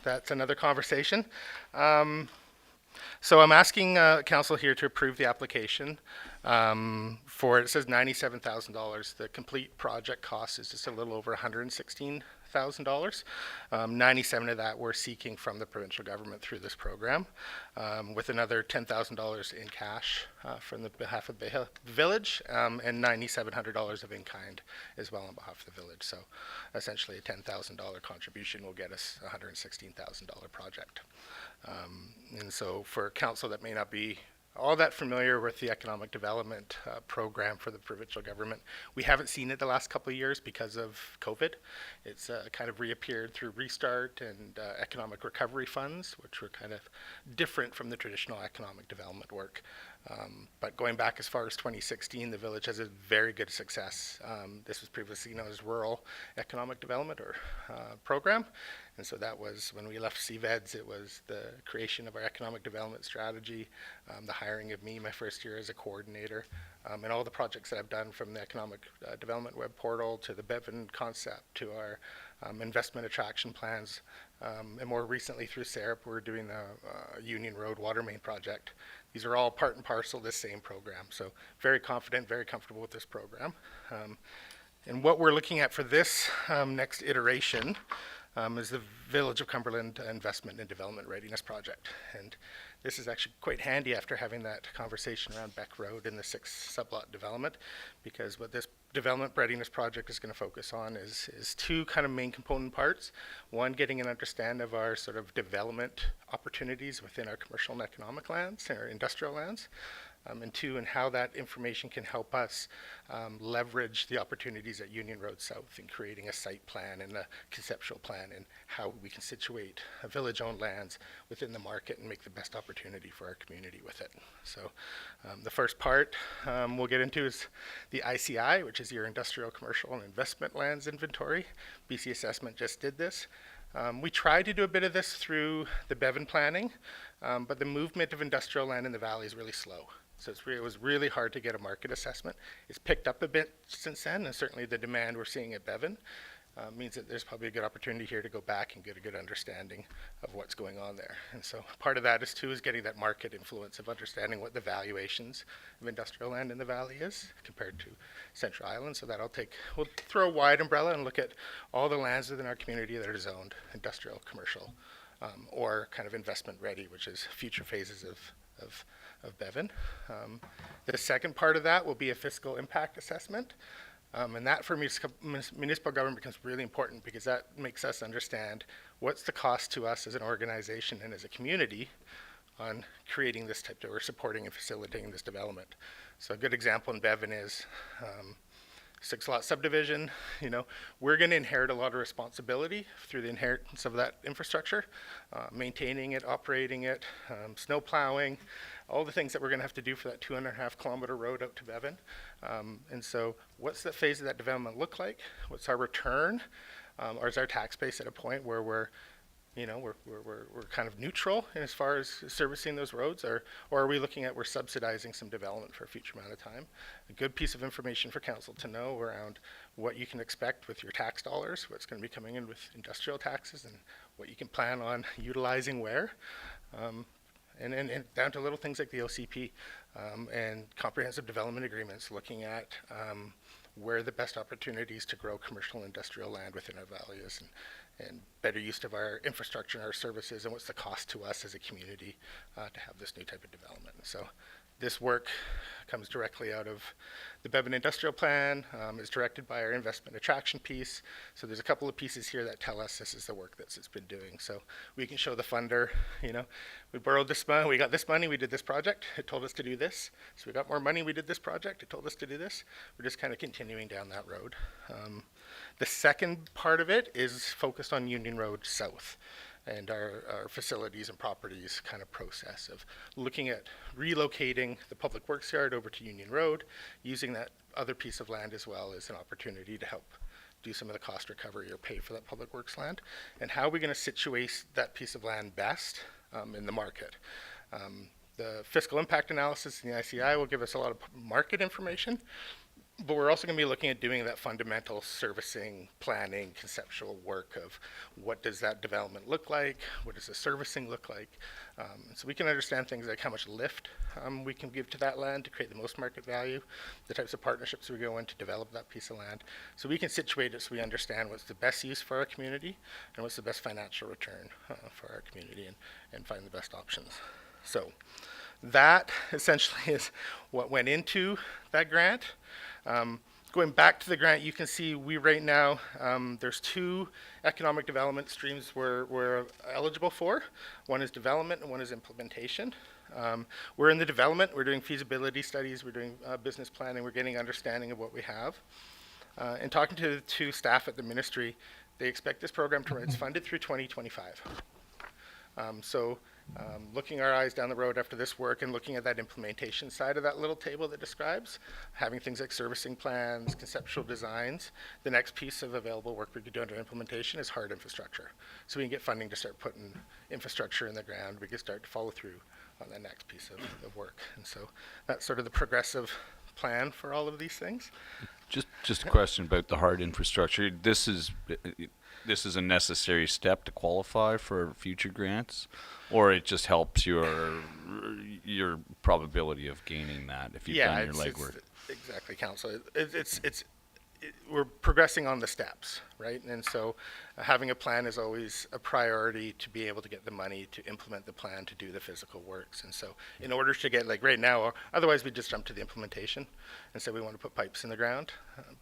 that's another conversation. So I'm asking council here to approve the application for, it says $97,000. The complete project cost is just a little over $116,000. $97,000 of that we're seeking from the provincial government through this program, with another $10,000 in cash from the behalf of the village, and $9,700 of in-kind as well on behalf of the village. So essentially a $10,000 contribution will get us a $116,000 project. And so for council that may not be all that familiar with the economic development program for the provincial government, we haven't seen it the last couple of years because of COVID. It's kind of reappeared through Restart and economic recovery funds, which were kind of different from the traditional economic development work. But going back as far as 2016, the village has a very good success. This was previously known as Rural Economic Development or program. And so that was when we left CVEDS, it was the creation of our economic development strategy, the hiring of me my first year as a coordinator, and all the projects that I've done from the economic development web portal to the Bevan concept to our investment attraction plans. And more recently through SARP, we're doing the Union Road water main project. These are all part and parcel of this same program. So very confident, very comfortable with this program. And what we're looking at for this next iteration is the Village of Cumberland Investment and Development Readiness Project. And this is actually quite handy after having that conversation around Beck Road and the 6th sublot development, because what this development readiness project is going to focus on is two kind of main component parts. One, getting an understanding of our sort of development opportunities within our commercial and economic lands, or industrial lands. And two, and how that information can help us leverage the opportunities at Union Road South in creating a site plan and a conceptual plan and how we can situate village-owned lands within the market and make the best opportunity for our community with it. So the first part we'll get into is the ICI, which is your Industrial, Commercial, and Investment Lands Inventory. BC Assessment just did this. We tried to do a bit of this through the Bevan planning, but the movement of industrial land in the valley is really slow. So it was really hard to get a market assessment. It's picked up a bit since then, and certainly the demand we're seeing at Bevan means that there's probably a good opportunity here to go back and get a good understanding of what's going on there. And so part of that is getting that market influence of understanding what the valuations of industrial land in the valley is compared to Central Island. So we'll throw a wide umbrella and look at all the lands within our community that are zoned industrial, commercial, or kind of investment ready, which is future phases of Bevan. The second part of that will be a fiscal impact assessment. And that for municipal government becomes really important because that makes us understand what's the cost to us as an organization and as a community on creating this type of, or supporting and facilitating this development. So a good example in Bevan is 6-lot subdivision, we're going to inherit a lot of responsibility through the inheritance of that infrastructure, maintaining it, operating it, snow plowing, all the things that we're going to have to do for that 2.5 kilometer road out to Bevan. And so what's the phase of that development look like? What's our return? Or is our tax base at a point where we're kind of neutral in as far as servicing those roads, or are we looking at we're subsidizing some development for a future amount of time? A good piece of information for council to know around what you can expect with your tax dollars, what's going to be coming in with industrial taxes, and what you can plan on utilizing where. And down to little things like the OCP and comprehensive development agreements, looking at where the best opportunities to grow commercial and industrial land within our valley is, and better use of our infrastructure and our services, and what's the cost to us as a community to have this new type of development. So this work comes directly out of the Bevan Industrial Plan, is directed by our investment attraction piece. So there's a couple of pieces here that tell us this is the work that it's been doing. So we can show the funder, we borrowed this money, we got this money, we did this project, it told us to do this. So we got more money, we did this project, it told us to do this. We're just kind of continuing down that road. The second part of it is focused on Union Road South and our facilities and properties kind of process of looking at relocating the public works yard over to Union Road, using that other piece of land as well as an opportunity to help do some of the cost recovery or pay for that public works land, and how are we going to situate that piece of land best in the market. The fiscal impact analysis in the ICI will give us a lot of market information, but we're also going to be looking at doing that fundamental servicing, planning, conceptual work of what does that development look like, what does the servicing look like, so we can understand things like how much lift we can give to that land to create the most market value, the types of partnerships we go in to develop that piece of land, so we can situate it so we understand what's the best use for our community and what's the best financial return for our community, and find the best options. So that essentially is what went into that grant. Going back to the grant, you can see we right now, there's 2 economic development streams we're eligible for. One is development and one is implementation. We're in the development, we're doing feasibility studies, we're doing business planning, we're getting understanding of what we have. And talking to staff at the ministry, they expect this program to it's funded through 2025. Looking our eyes down the road after this work and looking at that implementation side of that little table that describes having things like servicing plans, conceptual designs, the next piece of available work we could do under implementation is hard infrastructure. So we can get funding to start putting infrastructure in the ground. We can start to follow through on the next piece of work. And so that's sort of the progressive plan for all of these things. Just a question about the hard infrastructure. This is a necessary step to qualify for future grants, or it just helps your probability of gaining that if you've done your legwork. Exactly, Council. We're progressing on the steps, right? And so having a plan is always a priority to be able to get the money to implement the plan to do the physical works. And so in order to get, like right now, otherwise we just jump to the implementation and say we want to put pipes in the ground,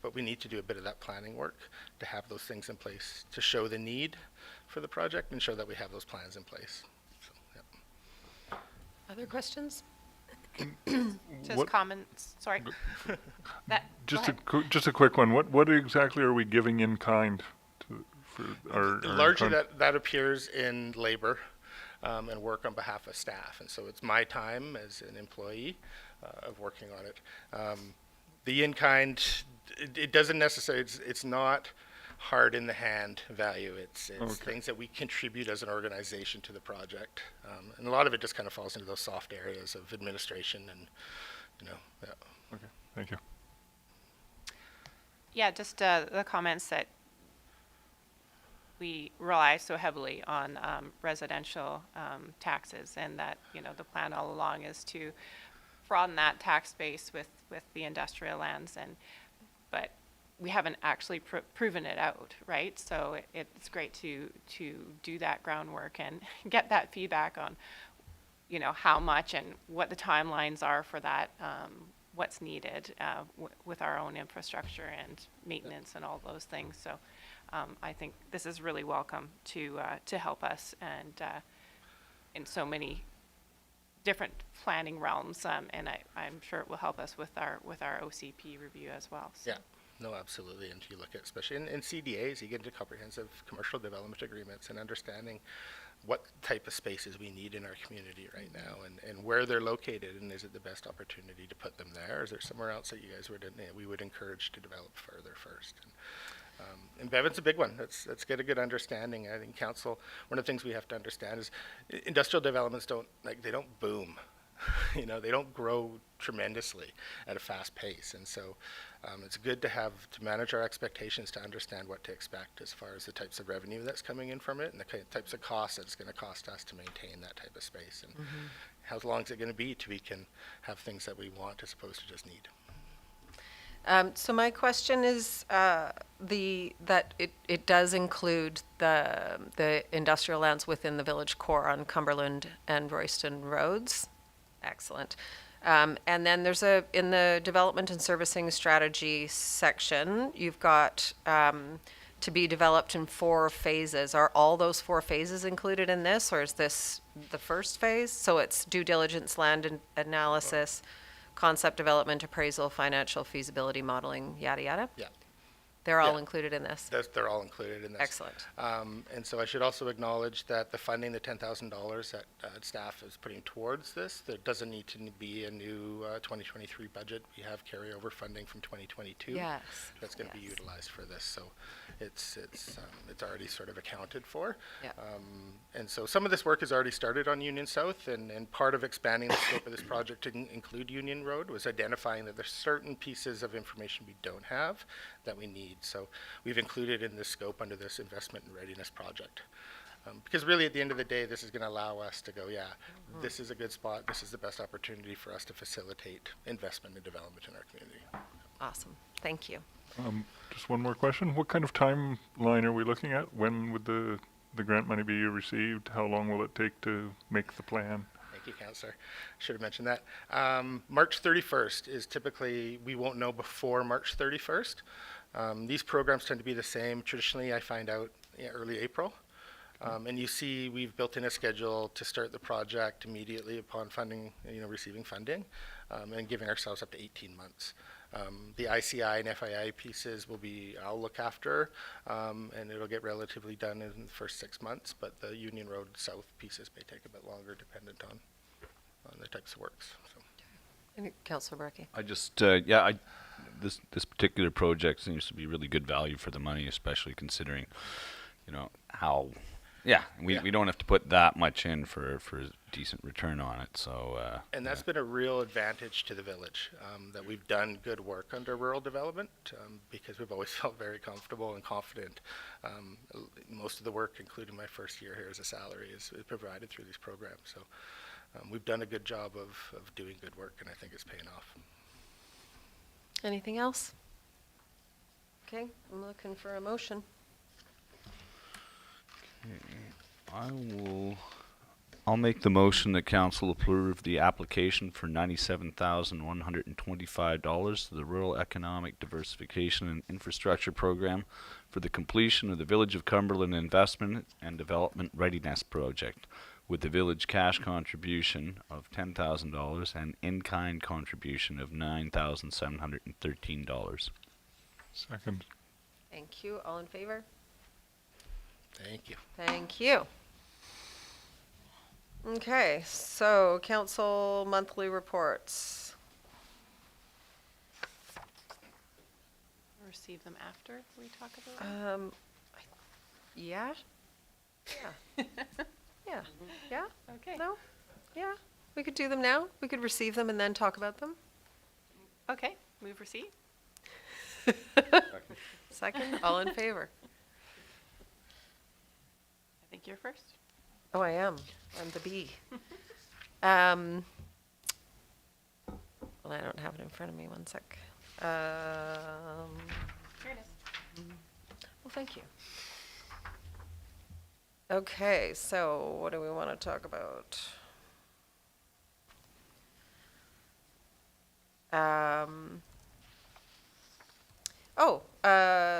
but we need to do a bit of that planning work to have those things in place to show the need for the project and show that we have those plans in place. So, yeah. Other questions? Just comments, sorry. Just a quick one. What exactly are we giving in kind for our largely that appears in labor and work on behalf of staff, and so it's my time as an employee of working on it. The in kind, it doesn't necessarily. It's not hard in the hand value. It's Okay. things that we contribute as an organization to the project, and a lot of it just kind of falls into those soft areas of administration and yeah. Okay, thank you. Yeah, just the comments that we rely so heavily on residential taxes, and that the plan all along is to broaden that tax base with the industrial lands, but we haven't actually proven it out, right? So it's great to do that groundwork and get that feedback on how much and what the timelines are for that, what's needed with our own infrastructure and maintenance and all those things. So I think this is really welcome to help us and in so many different planning realms, and I'm sure it will help us with our OCP review as well. So. Yeah. No, absolutely. And you look at, especially in CDAs, you get into comprehensive commercial development agreements and understanding what type of spaces we need in our community right now and where they're located, and is it the best opportunity to put them there? Is there somewhere else that you guys we would encourage to develop further first? And Bevan's a big one. Let's get a good understanding. I think council, one of the things we have to understand is industrial developments they don't boom. You know, they don't grow tremendously at a fast pace. And so it's good to manage our expectations, to understand what to expect as far as the types of revenue that's coming in from it and the types of costs that it's going to cost us to maintain that type of space. And how long is it going to be till we can have things that we want as opposed to just need? So my question is that it does include the industrial lands within the village core on Cumberland and Royston roads. Excellent. And then there's in the development and servicing strategy section, you've got to be developed in 4 phases. Are all those 4 phases included in this, or is this the first phase? So it's due diligence, land analysis, concept development, appraisal, financial feasibility modeling, yada, yada? Yeah. They're all Yeah. included in this? They're all included in this. Excellent. And so I should also acknowledge that the funding, the $10,000 that staff is putting towards this, there doesn't need to be a new 2023 budget. We have carryover funding from 2022. Yes. That's going to be Yes. utilized for this. So it's already sort of accounted for. Yeah. And so some of this work has already started on Union South, and part of expanding the scope of this project to include Union Road was identifying that there's certain pieces of information we don't have that we need. So we've included in this scope under this investment and readiness project. Because really at the end of the day, this is going to allow us to go, this is a good spot, this is the best opportunity for us to facilitate investment and development in our community. Awesome. Thank you. Just one more question. What kind of timeline are we looking at? When would the grant money be received? How long will it take to make the plan? Thank you, Councillor. Should have mentioned that. March 31st is typically, we won't know before March 31st. These programs tend to be the same. Traditionally, I find out early April. And you see we've built in a schedule to start the project immediately upon funding, receiving funding, and giving ourselves up to 18 months. The ICI and FII pieces I'll look after, and it'll get relatively done in the first 6 months, but the Union Road South pieces may take a bit longer dependent on the types of works. So. Councillor Berkey. I just, this particular project seems to be really good value for the money, especially considering, how, we don't have to put that much in for a decent return on it. So, and that's been a real advantage to the village, that we've done good work under rural development, because we've always felt very comfortable and confident. Most of the work, including my first year here as a salary, is provided through these programs. So we've done a good job of doing good work, and I think it's paying off. Anything else? Okay, I'm looking for a motion. I'll make the motion that council approve the application for $97,125 to the Rural Economic Diversification and Infrastructure Program for the completion of the Village of Cumberland Investment and Development Readiness Project, with the village cash contribution of $10,000 and in-kind contribution of $9,713. Second. Thank you. All in favor? Thank you. Thank you. Okay, so council monthly reports. Receive them after we talk about them? Yeah? Yeah. Yeah. Yeah? Okay. No? Yeah. We could do them now. We could receive them and then talk about them. Okay, move receipt. Second, all in favor? I think you're first. Oh, I am. I'm the bee. Well, I don't have it in front of me. One sec. Here it is. Well, thank you. Okay, so what do we want to talk about?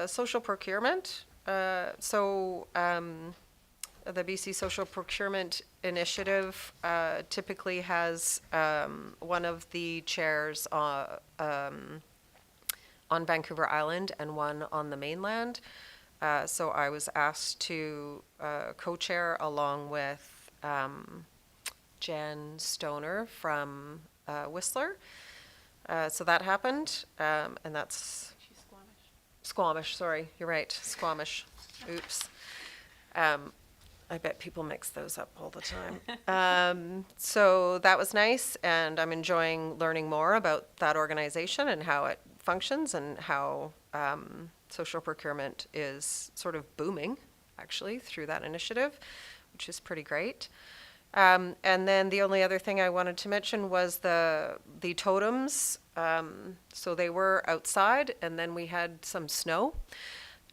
Social procurement. The BC Social Procurement Initiative typically has one of the chairs on Vancouver Island and one on the mainland. So I was asked to co-chair along with Jen Stoner from Whistler. So that happened, and that's She's Squamish. Squamish, sorry, you're right, Squamish. Oops. I bet people mix those up all the time. So that was nice, and I'm enjoying learning more about that organization and how it functions and how social procurement is sort of booming, actually, through that initiative, which is pretty great. And then the only other thing I wanted to mention was the totems. So they were outside, and then we had some snow,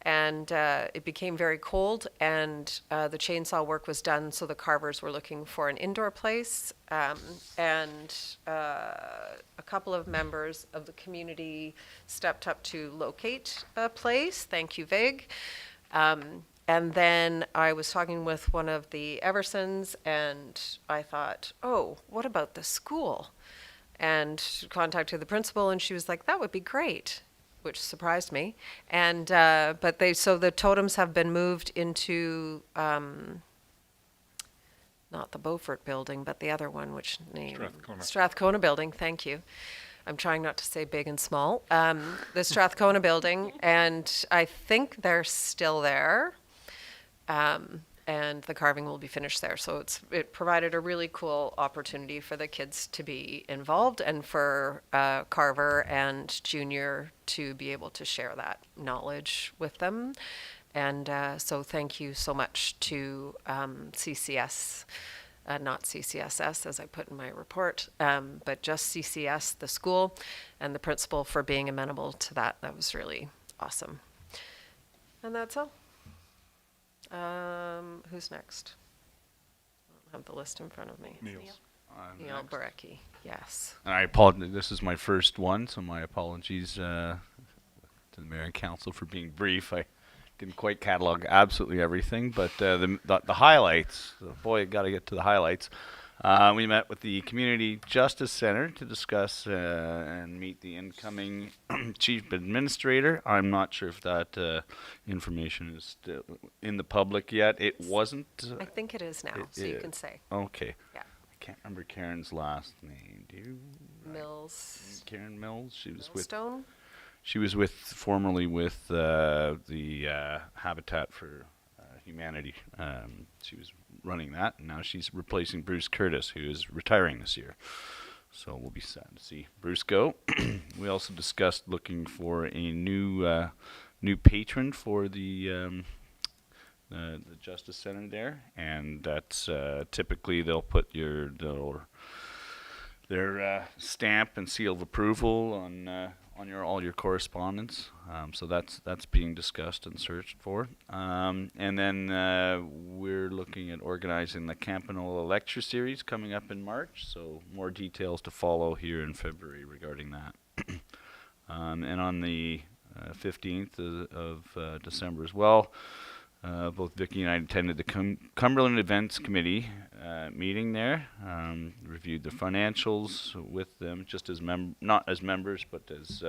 and it became very cold, and the chainsaw work was done, so the carvers were looking for an indoor place, and a couple of members of the community stepped up to locate a place. Thank you, Vig. And then I was talking with one of the Eversons, and I thought, oh, what about the school? And contacted the principal, and she was like, that would be great, which surprised me. And so the totems have been moved into not the Beaufort building, but the other one, which name? Strathcona. Strathcona building. Thank you. I'm trying not to say big and small. The Strathcona building, and I think they're still there. And the carving will be finished there. So it provided a really cool opportunity for the kids to be involved and for Carver and Junior to be able to share that knowledge with them. And so thank you so much to CCS, not CCSS as I put in my report, but just CCS, the school, and the principal for being amenable to that. That was really awesome. And that's all. Who's next? I don't have the list in front of me. Niels. Neil Barecki, yes. And I apologize. This is my first one, so my apologies to the mayor and council for being brief. I didn't quite catalog absolutely everything, but the highlights. Boy, got to get to the highlights. We met with the Community Justice Center to discuss and meet the incoming chief administrator. I'm not sure if that information is still in the public yet. It wasn't. I think it is now, so you can say. Okay. Yeah. I can't remember Karen's last name. Do you? Mills. Karen Mills. She was with. Millstone? She was formerly with the Habitat for Humanity. She was running that, and now she's replacing Bruce Curtis, who is retiring this year. So we'll be sad to see Bruce go. We also discussed looking for a new patron for the Justice Center there, and that's typically they'll put their stamp and seal of approval on all your correspondence. So that's being discussed and searched for. And then we're looking at organizing the Campanola Lecture Series coming up in March. So more details to follow here in February regarding that. And on the 15th of December as well, both Vicki and I attended the Cumberland Events Committee meeting there. Reviewed the financials with them, just as not as members, but as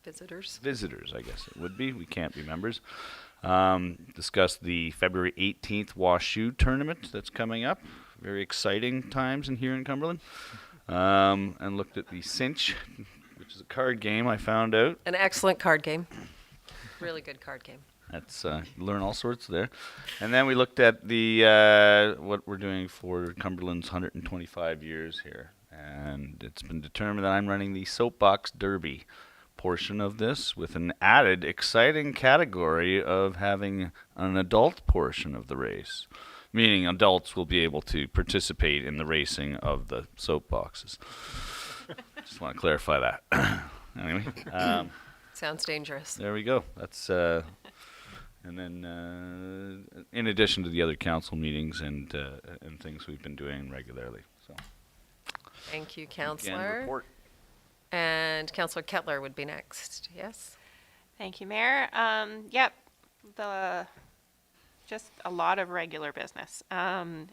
visitors, I guess it would be. We can't be members. Discussed the February 18th WashU tournament that's coming up. Very exciting times here in Cumberland. And looked at the Cinch, which is a card game, I found out. An excellent card game. Really good card game. That's learn all sorts there. And then we looked at the what we're doing for Cumberland's 125 years here. And it's been determined that I'm running the Soapbox Derby portion of this with an added exciting category of having an adult portion of the race. Meaning adults will be able to participate in the racing of the soapboxes. Just want to clarify that. Anyway. Sounds dangerous. There we go. That's and then in addition to the other council meetings and things we've been doing regularly. So Thank you, again, Councillor. report. And Councillor Kettler would be next. Yes? Thank you, Mayor. Yep, just a lot of regular business, and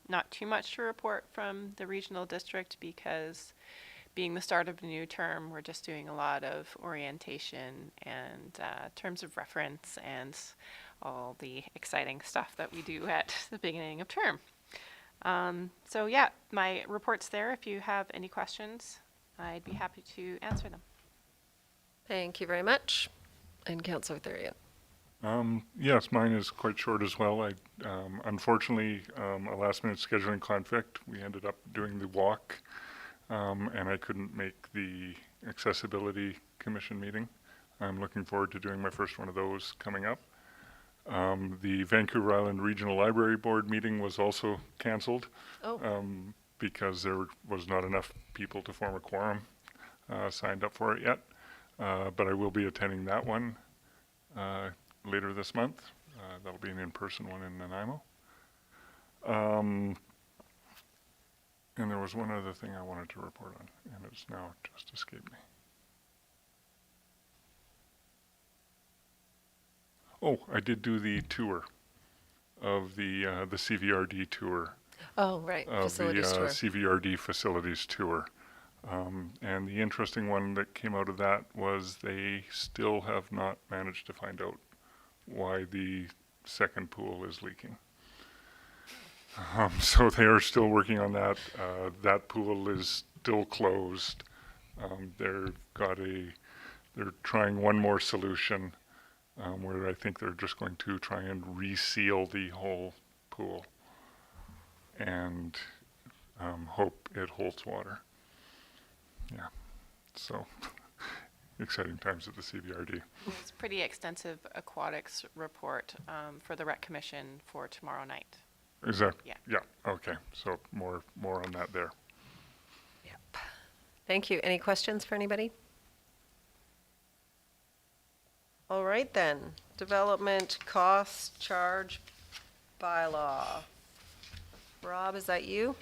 not too much to report from the regional district because being the start of a new term, we're just doing a lot of orientation and terms of reference and all the exciting stuff that we do at the beginning of term. So yeah, my report's there. If you have any questions, I'd be happy to answer them. Thank you very much. And Councillor Theriot. Yes, mine is quite short as well. Unfortunately, a last minute scheduling conflict. We ended up doing the walk, and I couldn't make the accessibility commission meeting. I'm looking forward to doing my first one of those coming up. The Vancouver Island Regional Library Board meeting was also canceled because there was not enough people to form a quorum signed up for it yet. But I will be attending that one later this month. That'll be an in-person one in Nanaimo. And there was one other thing I wanted to report on, and it's now just escaped me. Oh, I did do the tour of the CVRD tour. Oh, right, Of facilities the tour. CVRD facilities tour. And the interesting one that came out of that was they still have not managed to find out why the second pool is leaking. So they are still working on that. That pool is still closed. They're trying one more solution where I think they're just going to try and reseal the whole pool and hope it holds water. Yeah, so exciting times at the CVRD. It's a pretty extensive aquatics report for the Rec Commission for tomorrow night. Is that? Yeah. Okay. So more on that there. Yep. Thank you. Any questions for anybody? All right then. Development cost charge bylaw. Rob, is that you?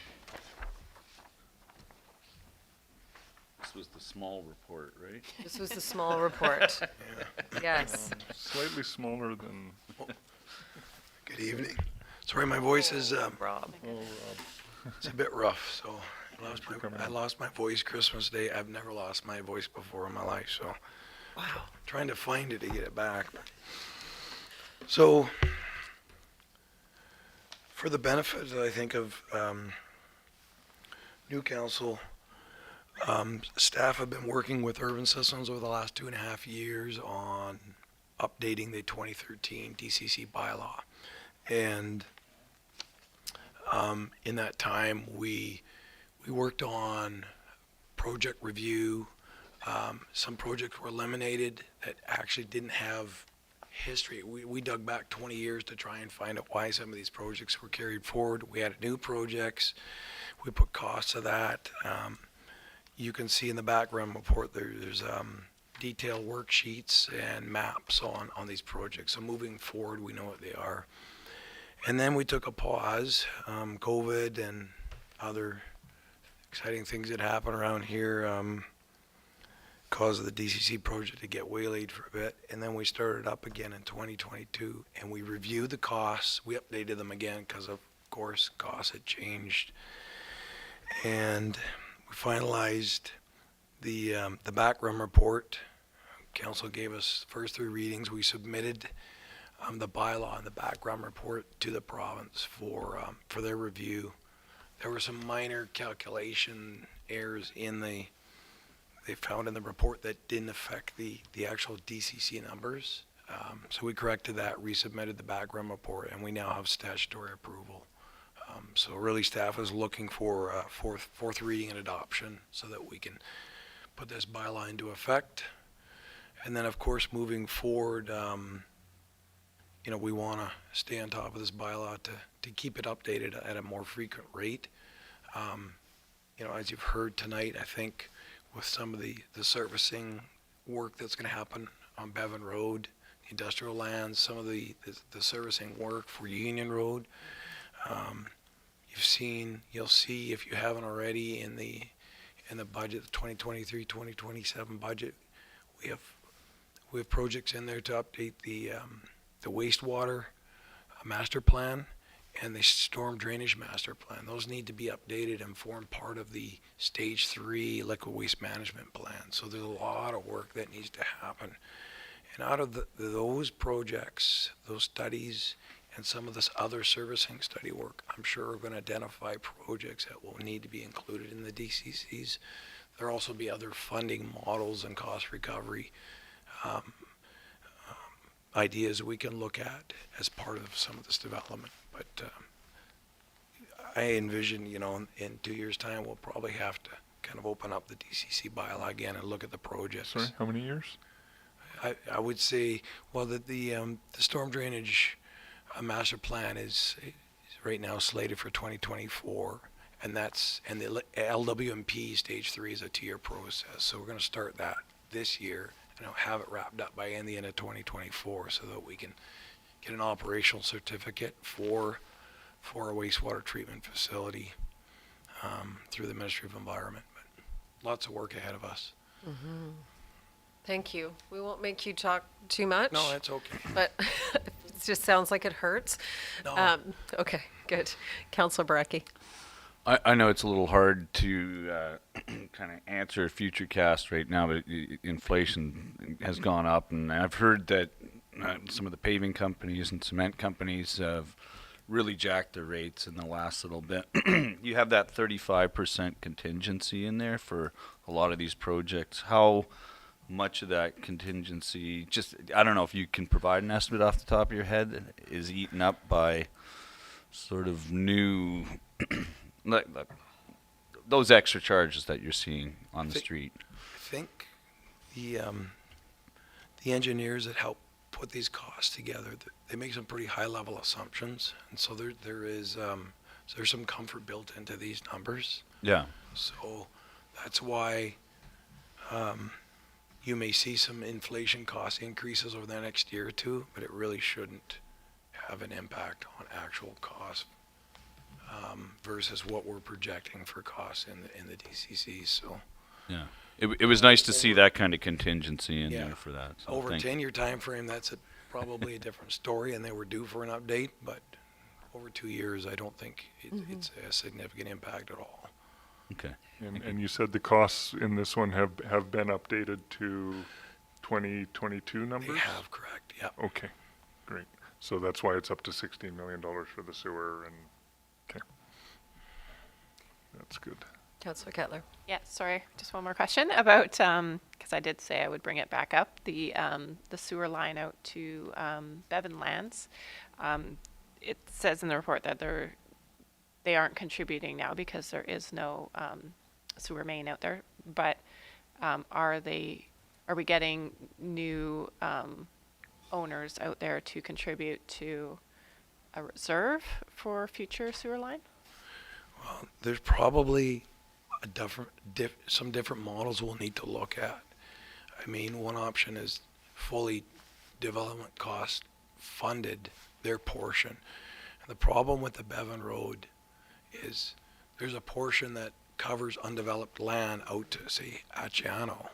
This was the small report, right? This was the small report. Yes. Slightly smaller than. Good evening. Sorry, my voice is Rob. it's a bit rough. So coming I in. lost my voice Christmas Day. I've never lost my voice before in my life. So Wow. trying to find it to get it back. So for the benefit, I think, of new council, staff have been working with Urban Systems over the last 2.5 years on updating the 2013 DCC bylaw. And in that time, we worked on project review. Some projects were eliminated that actually didn't have history. We dug back 20 years to try and find out why some of these projects were carried forward. We added new projects. We put costs to that. You can see in the background report there's detailed worksheets and maps on these projects. So moving forward, we know what they are. And then we took a pause. COVID and other exciting things that happen around here caused the DCC project to get waylaid for a bit. And then we started up again in 2022, and we reviewed the costs. We updated them again because, of course, costs had changed. And we finalized the background report. Council gave us the first 3 readings. We submitted the bylaw and the background report to the province for their review. There were some minor calculation errors they found in the report that didn't affect the actual DCC numbers. So we corrected that, resubmitted the background report, and we now have statutory approval. So really staff is looking for fourth reading and adoption so that we can put this bylaw into effect. And then of course moving forward, we want to stay on top of this bylaw to keep it updated at a more frequent rate. As you've heard tonight, I think with some of the servicing work that's going to happen on Bevan Road, the industrial lands, some of the servicing work for Union Road, you'll see if you haven't already in the budget, the 2023-2027 budget, we have projects in there to update the wastewater master plan and the storm drainage master plan. Those need to be updated and form part of the stage 3 liquid waste management plan. So there's a lot of work that needs to happen. And out of those projects, those studies, and some of this other servicing study work, I'm sure we're going to identify projects that will need to be included in the DCCs. There'll also be other funding models and cost recovery ideas we can look at as part of some of this development. But I envision, in 2 years' time, we'll probably have to kind of open up the DCC bylaw again and look at the projects. Sorry, how many years? I would say, well, that the storm drainage master plan is right now slated for 2024, and the LWMP stage 3 is a 2-year process. So we're going to start that this year and have it wrapped up by the end of 2024, so that we can get an operational certificate for a wastewater treatment facility through the Ministry of Environment. But lots of work ahead of us. Thank you. We won't make you talk too much. No, that's okay. But it just sounds like it hurts. No. Okay, good. Councillor Barecki. I know it's a little hard to kind of answer future cast right now, but inflation has gone up, and I've heard that some of the paving companies and cement companies have really jacked their rates in the last little bit. You have that 35% contingency in there for a lot of these projects. How much of that contingency, I don't know if you can provide an estimate off the top of your head, is eaten up by sort of new like those extra charges that you're seeing on the street? I think the engineers that help put these costs together, they make some pretty high level assumptions, and so there's some comfort built into these numbers. Yeah. So that's why you may see some inflation cost increases over the next year or two, but it really shouldn't have an impact on actual cost versus what we're projecting for costs in the DCCs. So Yeah. It was nice to see that kind of contingency in Yeah. there for that. So over a thank you. 10-year time frame, that's probably a different story, and they were due for an update. But over 2 years, I don't think it's a significant impact at all. Okay. And you said the costs in this one have been updated to 2022 numbers? They have, correct? Yeah. Okay, great. So that's why it's up to $16 million for the sewer, and, okay. That's good. Councillor Kettler. Yeah, sorry, just one more question about, because I did say I would bring it back up, the sewer line out to Bevan Lands. It says in the report that they aren't contributing now because there is no sewer main out there, but are we getting new owners out there to contribute to a reserve for future sewer line? Well, there's probably some different models we'll need to look at. I mean, one option is fully development cost funded their portion. And the problem with the Bevan Road is there's a portion that covers undeveloped land out to, say, Achiano.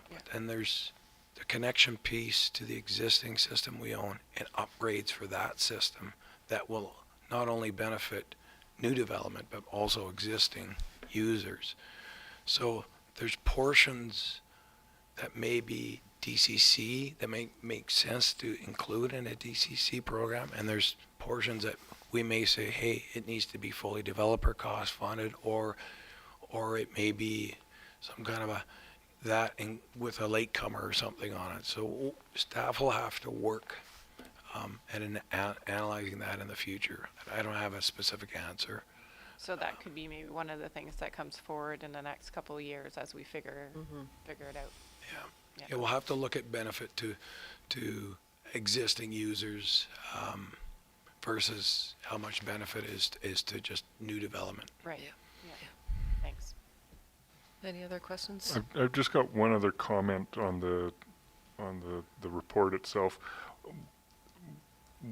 But then there's the connection piece to the existing system we own and upgrades for that system that will not only benefit new development, but also existing users. So there's portions that may be DCC that may make sense to include in a DCC program, and there's portions that we may say, hey, it needs to be fully developer cost funded, or it may be some kind of with a latecomer or something on it. So staff will have to work at analyzing that in the future. I don't have a specific answer. So that could be maybe one of the things that comes forward in the next couple of years as we figure it out. Yeah, we'll have to look at benefit to existing users versus how much benefit is to just new development. Right. Yeah. Thanks. Any other questions? I've just got one other comment on the report itself.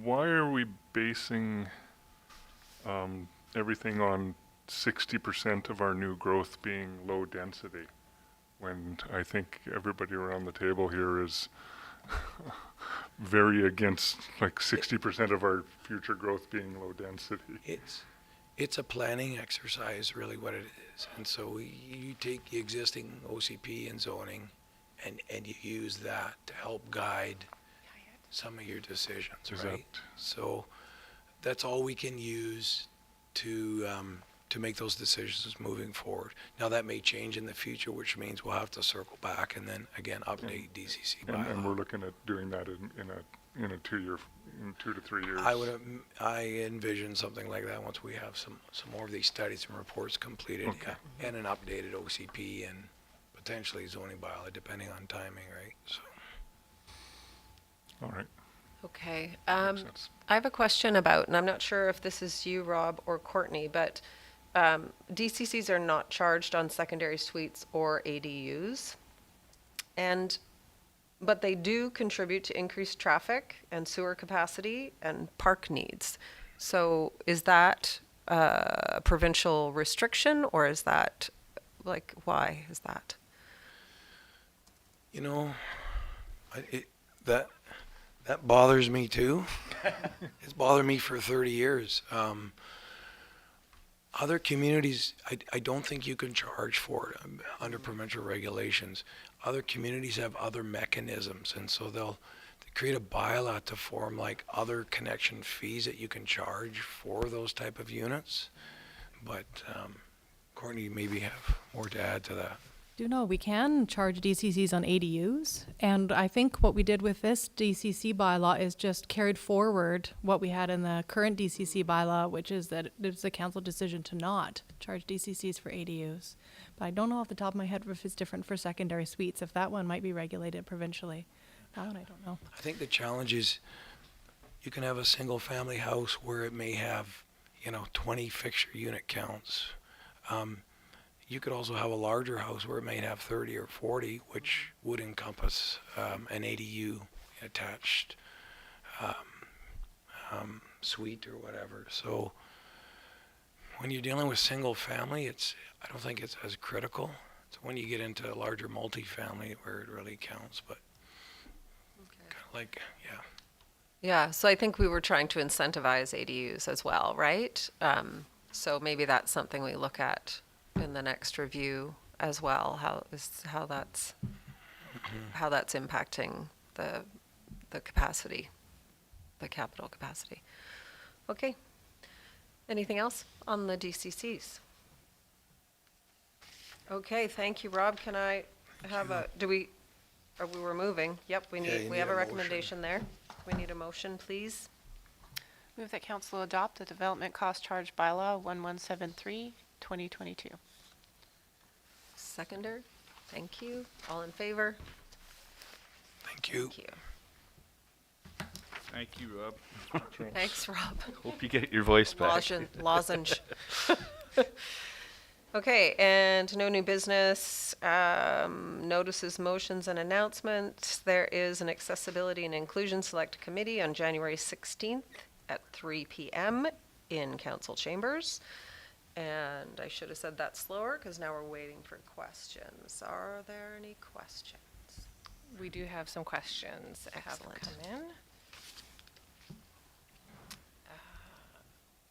Why are we basing everything on 60% of our new growth being low density, when I think everybody around the table here is very against like 60% of our future growth being low density. It's a planning exercise, really what it is. And so you take the existing OCP and zoning and you use that to help guide some of your decisions, Is right? that- So that's all we can use to make those decisions moving forward. Now that may change in the future, which means we'll have to circle back and then again update DCC And we're bylaw. looking at doing that in a 2 to 3 years. I envision something like that once we have some more of these studies and reports completed, Okay. yeah, and an updated OCP and potentially zoning bylaw, depending on timing, right? So. All right. Okay. Makes sense. I have a question about, and I'm not sure if this is you, Rob, or Courtney, but DCCs are not charged on secondary suites or ADUs. But they do contribute to increased traffic and sewer capacity and park needs. So is that a provincial restriction, or is that, like, why is that? You know, that bothers me too. It's bothered me for 30 years. Other communities, I don't think you can charge for it under provincial regulations. Other communities have other mechanisms, and so they'll create a bylaw to form like other connection fees that you can charge for those type of units. But Courtney, you maybe have more to add to that. Do know we can charge DCCs on ADUs, and I think what we did with this DCC bylaw is just carried forward what we had in the current DCC bylaw, which is that it's a council decision to not charge DCCs for ADUs. But I don't know off the top of my head if it's different for secondary suites, if that one might be regulated provincially. That one I don't know. I think the challenge is you can have a single family house where it may have, 20 fixture unit counts. You could also have a larger house where it may have 30 or 40, which would encompass an ADU attached suite or whatever. So when you're dealing with single family, I don't think it's as critical. It's when you get into a larger multifamily where it really counts. But kind of like, yeah. Yeah, so I think we were trying to incentivize ADUs as well, right? So maybe that's something we look at in the next review as well, how that's impacting the capacity, the capital capacity. Okay. Anything else on the DCCs? Okay, thank you, Rob. Can I have we were moving? Yep, we Yeah, need, you we need have a a motion. recommendation there. We need a motion, please. Move that council adopt the development cost charge bylaw 1173, 2022. Seconder, thank you. All in favor? Thank you. Thank you. Thank you, Rob. Thanks, Rob. Hope you get your voice back. Lozenge. Okay, and no new business, notices, motions, and announcements. There is an Accessibility and Inclusion Select Committee on January 16th at 3 p.m. in council chambers. And I should have said that slower because now we're waiting for questions. Are there any questions? We do have some questions that have Excellent. come in.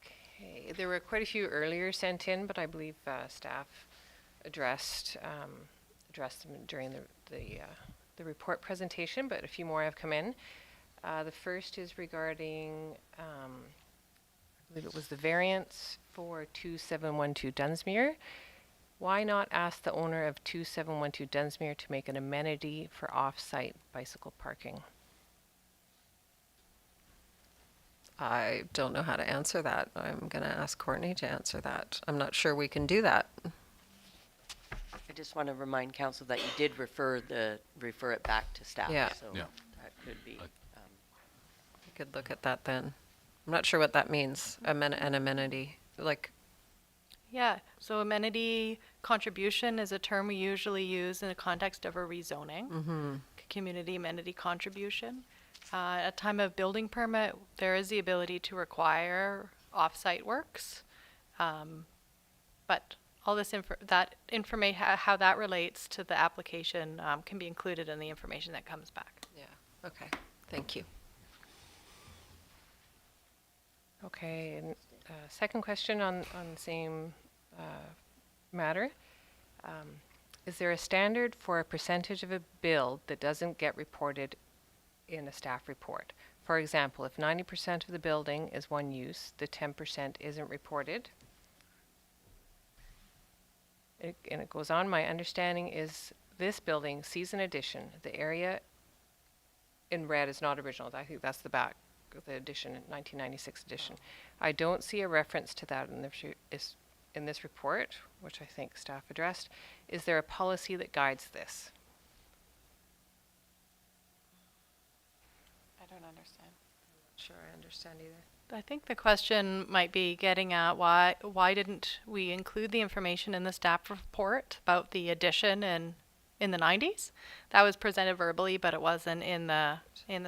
Okay, there were quite a few earlier sent in, but I believe staff addressed them during the report presentation. But a few more have come in. The first is regarding, I believe it was the variance for 2712 Dunsmuir. Why not ask the owner of 2712 Dunsmuir to make an amenity for off-site bicycle parking? I don't know how to answer that. I'm going to ask Courtney to answer that. I'm not sure we can do that. I just want to remind council that you did refer it back to staff. Yeah. So Yeah. that could be. We could look at that then. I'm not sure what that means, an amenity. Like, Yeah, so amenity contribution is a term we usually use in the context of a rezoning. Community amenity contribution. At time of building permit, there is the ability to require off-site works. But all this how that relates to the application can be included in the information that comes back. yeah. Okay, thank you. Okay, and second question on the same matter. Is there a standard for a percentage of a build that doesn't get reported in a staff report? For example, if 90% of the building is one use, the 10% isn't reported. And it goes on, my understanding is this building sees an addition. The area in red is not original. I think that's the back of the edition, 1996 edition. I don't see a reference to that in this report, which I think staff addressed. Is there a policy that guides this? I don't understand. Sure, I understand either. I think the question might be getting at why didn't we include the information in the staff report about the addition in the 90s? That was presented verbally, but it wasn't in the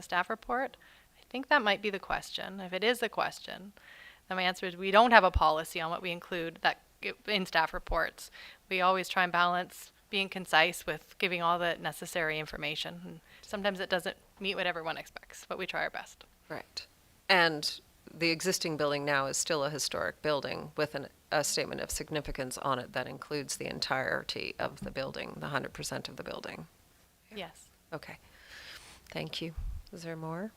staff report. I think that might be the question. If it is the question, then my answer is we don't have a policy on what we include in staff reports. We always try and balance being concise with giving all the necessary information. And sometimes it doesn't meet what everyone expects, but we try our best. Right. And the existing building now is still a historic building with a statement of significance on it that includes the entirety of the building, the 100% of the building. Yes. Okay. Thank you. Is there more?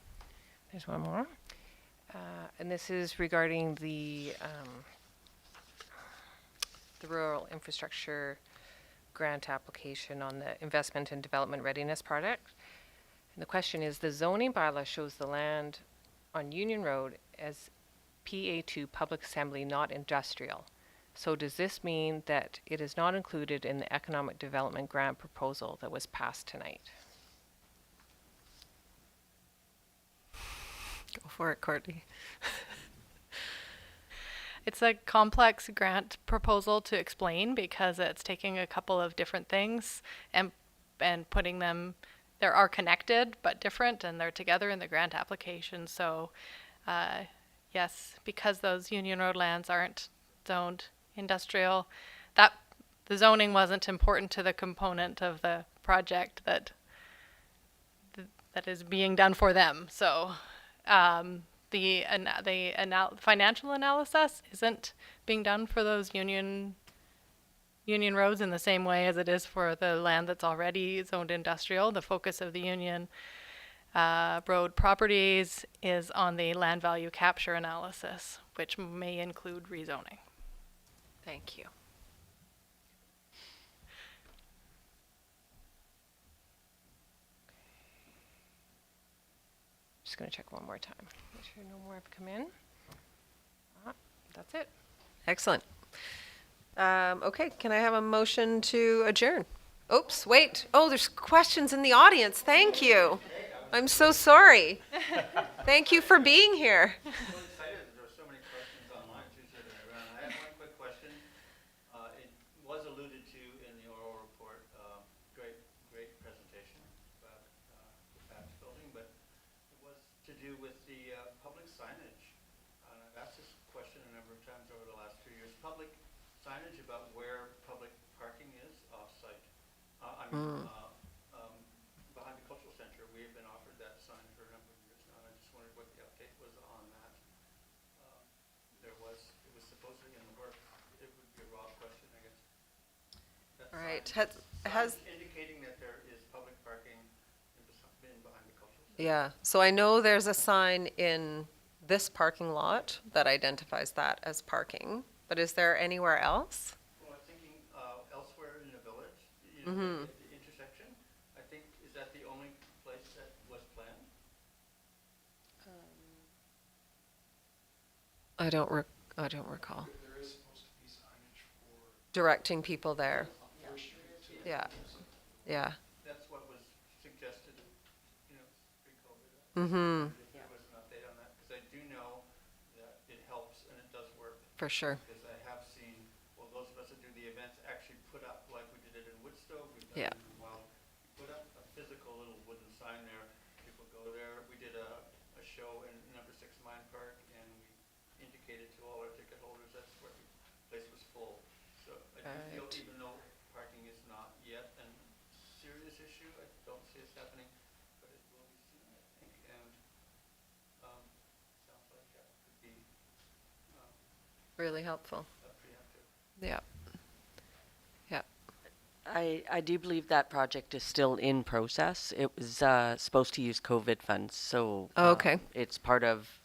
There's one more. And this is regarding the rural infrastructure grant application on the investment and development readiness project. And the question is, the zoning bylaw shows the land on Union Road as PA2 public assembly, not industrial. So does this mean that it is not included in the economic development grant proposal that was passed tonight? Go for it, Courtney. It's a complex grant proposal to explain because it's taking a couple of different things and putting them, they are connected but different, and they're together in the grant application. So yes, because those Union Road lands aren't zoned industrial, that the zoning wasn't important to the component of the project that is being done for them. So the financial analysis isn't being done for those union roads in the same way as it is for the land that's already zoned industrial. The focus of the Union Road properties is on the land value capture analysis, which may include rezoning. Thank you. Just going to check one more time. Make sure no more have come in. That's it. Excellent. Okay, can I have a motion to adjourn? Oops, wait. Oh, there's questions in the audience. Thank you. I'm so sorry. Thank you for being here. So excited that there were so many questions online too today around. I have one quick question. It was alluded to in the oral report. Great presentation about the FAPS building, but it was to do with the public signage. I've asked this question a number of times over the last 2 years. Public signage about where public parking is off-site. Behind the cultural center, we have been offered that sign for a number of years now, and I just wondered what the update was on that. It was supposedly in the works. It would be a raw question, I guess. That All right. sign indicating that there is public parking in behind the cultural center. Yeah, so I know there's a sign in this parking lot that identifies that as parking, but is there anywhere else? Well, I'm thinking elsewhere in the village, the intersection. I think, is that the only place that was planned? I don't recall. There is supposed to be signage for Directing people there. Yeah, yeah. That's what was suggested, pre-COVID. Mm-hmm, If there was an update on that, because I do know that it helps and it does work. for sure. Because I have seen, well, those of us that do the events actually put up, like we did it in Woodstow, we've done Yeah. it in Wild, we put up a physical little wooden sign there. People go there. We did a show in number 6 Mine Park, and we indicated to all our ticket holders that's where the place was full. So I do feel, Right. even though parking is not yet a serious issue, I don't see us happening, but it will be soon. Really helpful. Yeah. Yeah. I do believe that project is still in process. It was supposed to use COVID funds, so Oh, okay. it's part of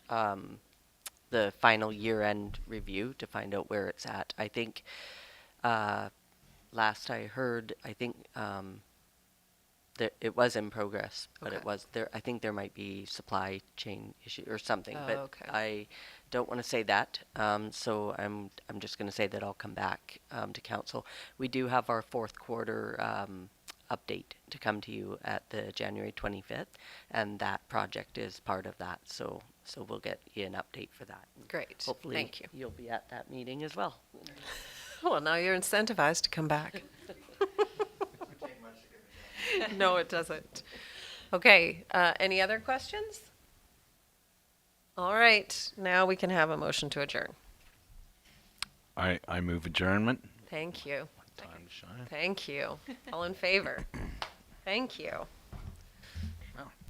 the final year-end review to find out where it's at. I think last I heard, I think that it was in progress, but it Okay. was there. I think there might be supply chain issue or something, Oh, but okay. I don't want to say that. So I'm just going to say that I'll come back to council. We do have our fourth quarter update to come to you at the January 25th, and that project is part of that. So we'll get you an update for that. Great. Hopefully, Thank you. you'll be at that meeting as well. Well, now you're incentivized to come back. No, it doesn't. Okay, any other questions? All right, now we can have a motion to adjourn. I move adjournment. Thank you. Time to shine. Thank you. All in favor? Thank you.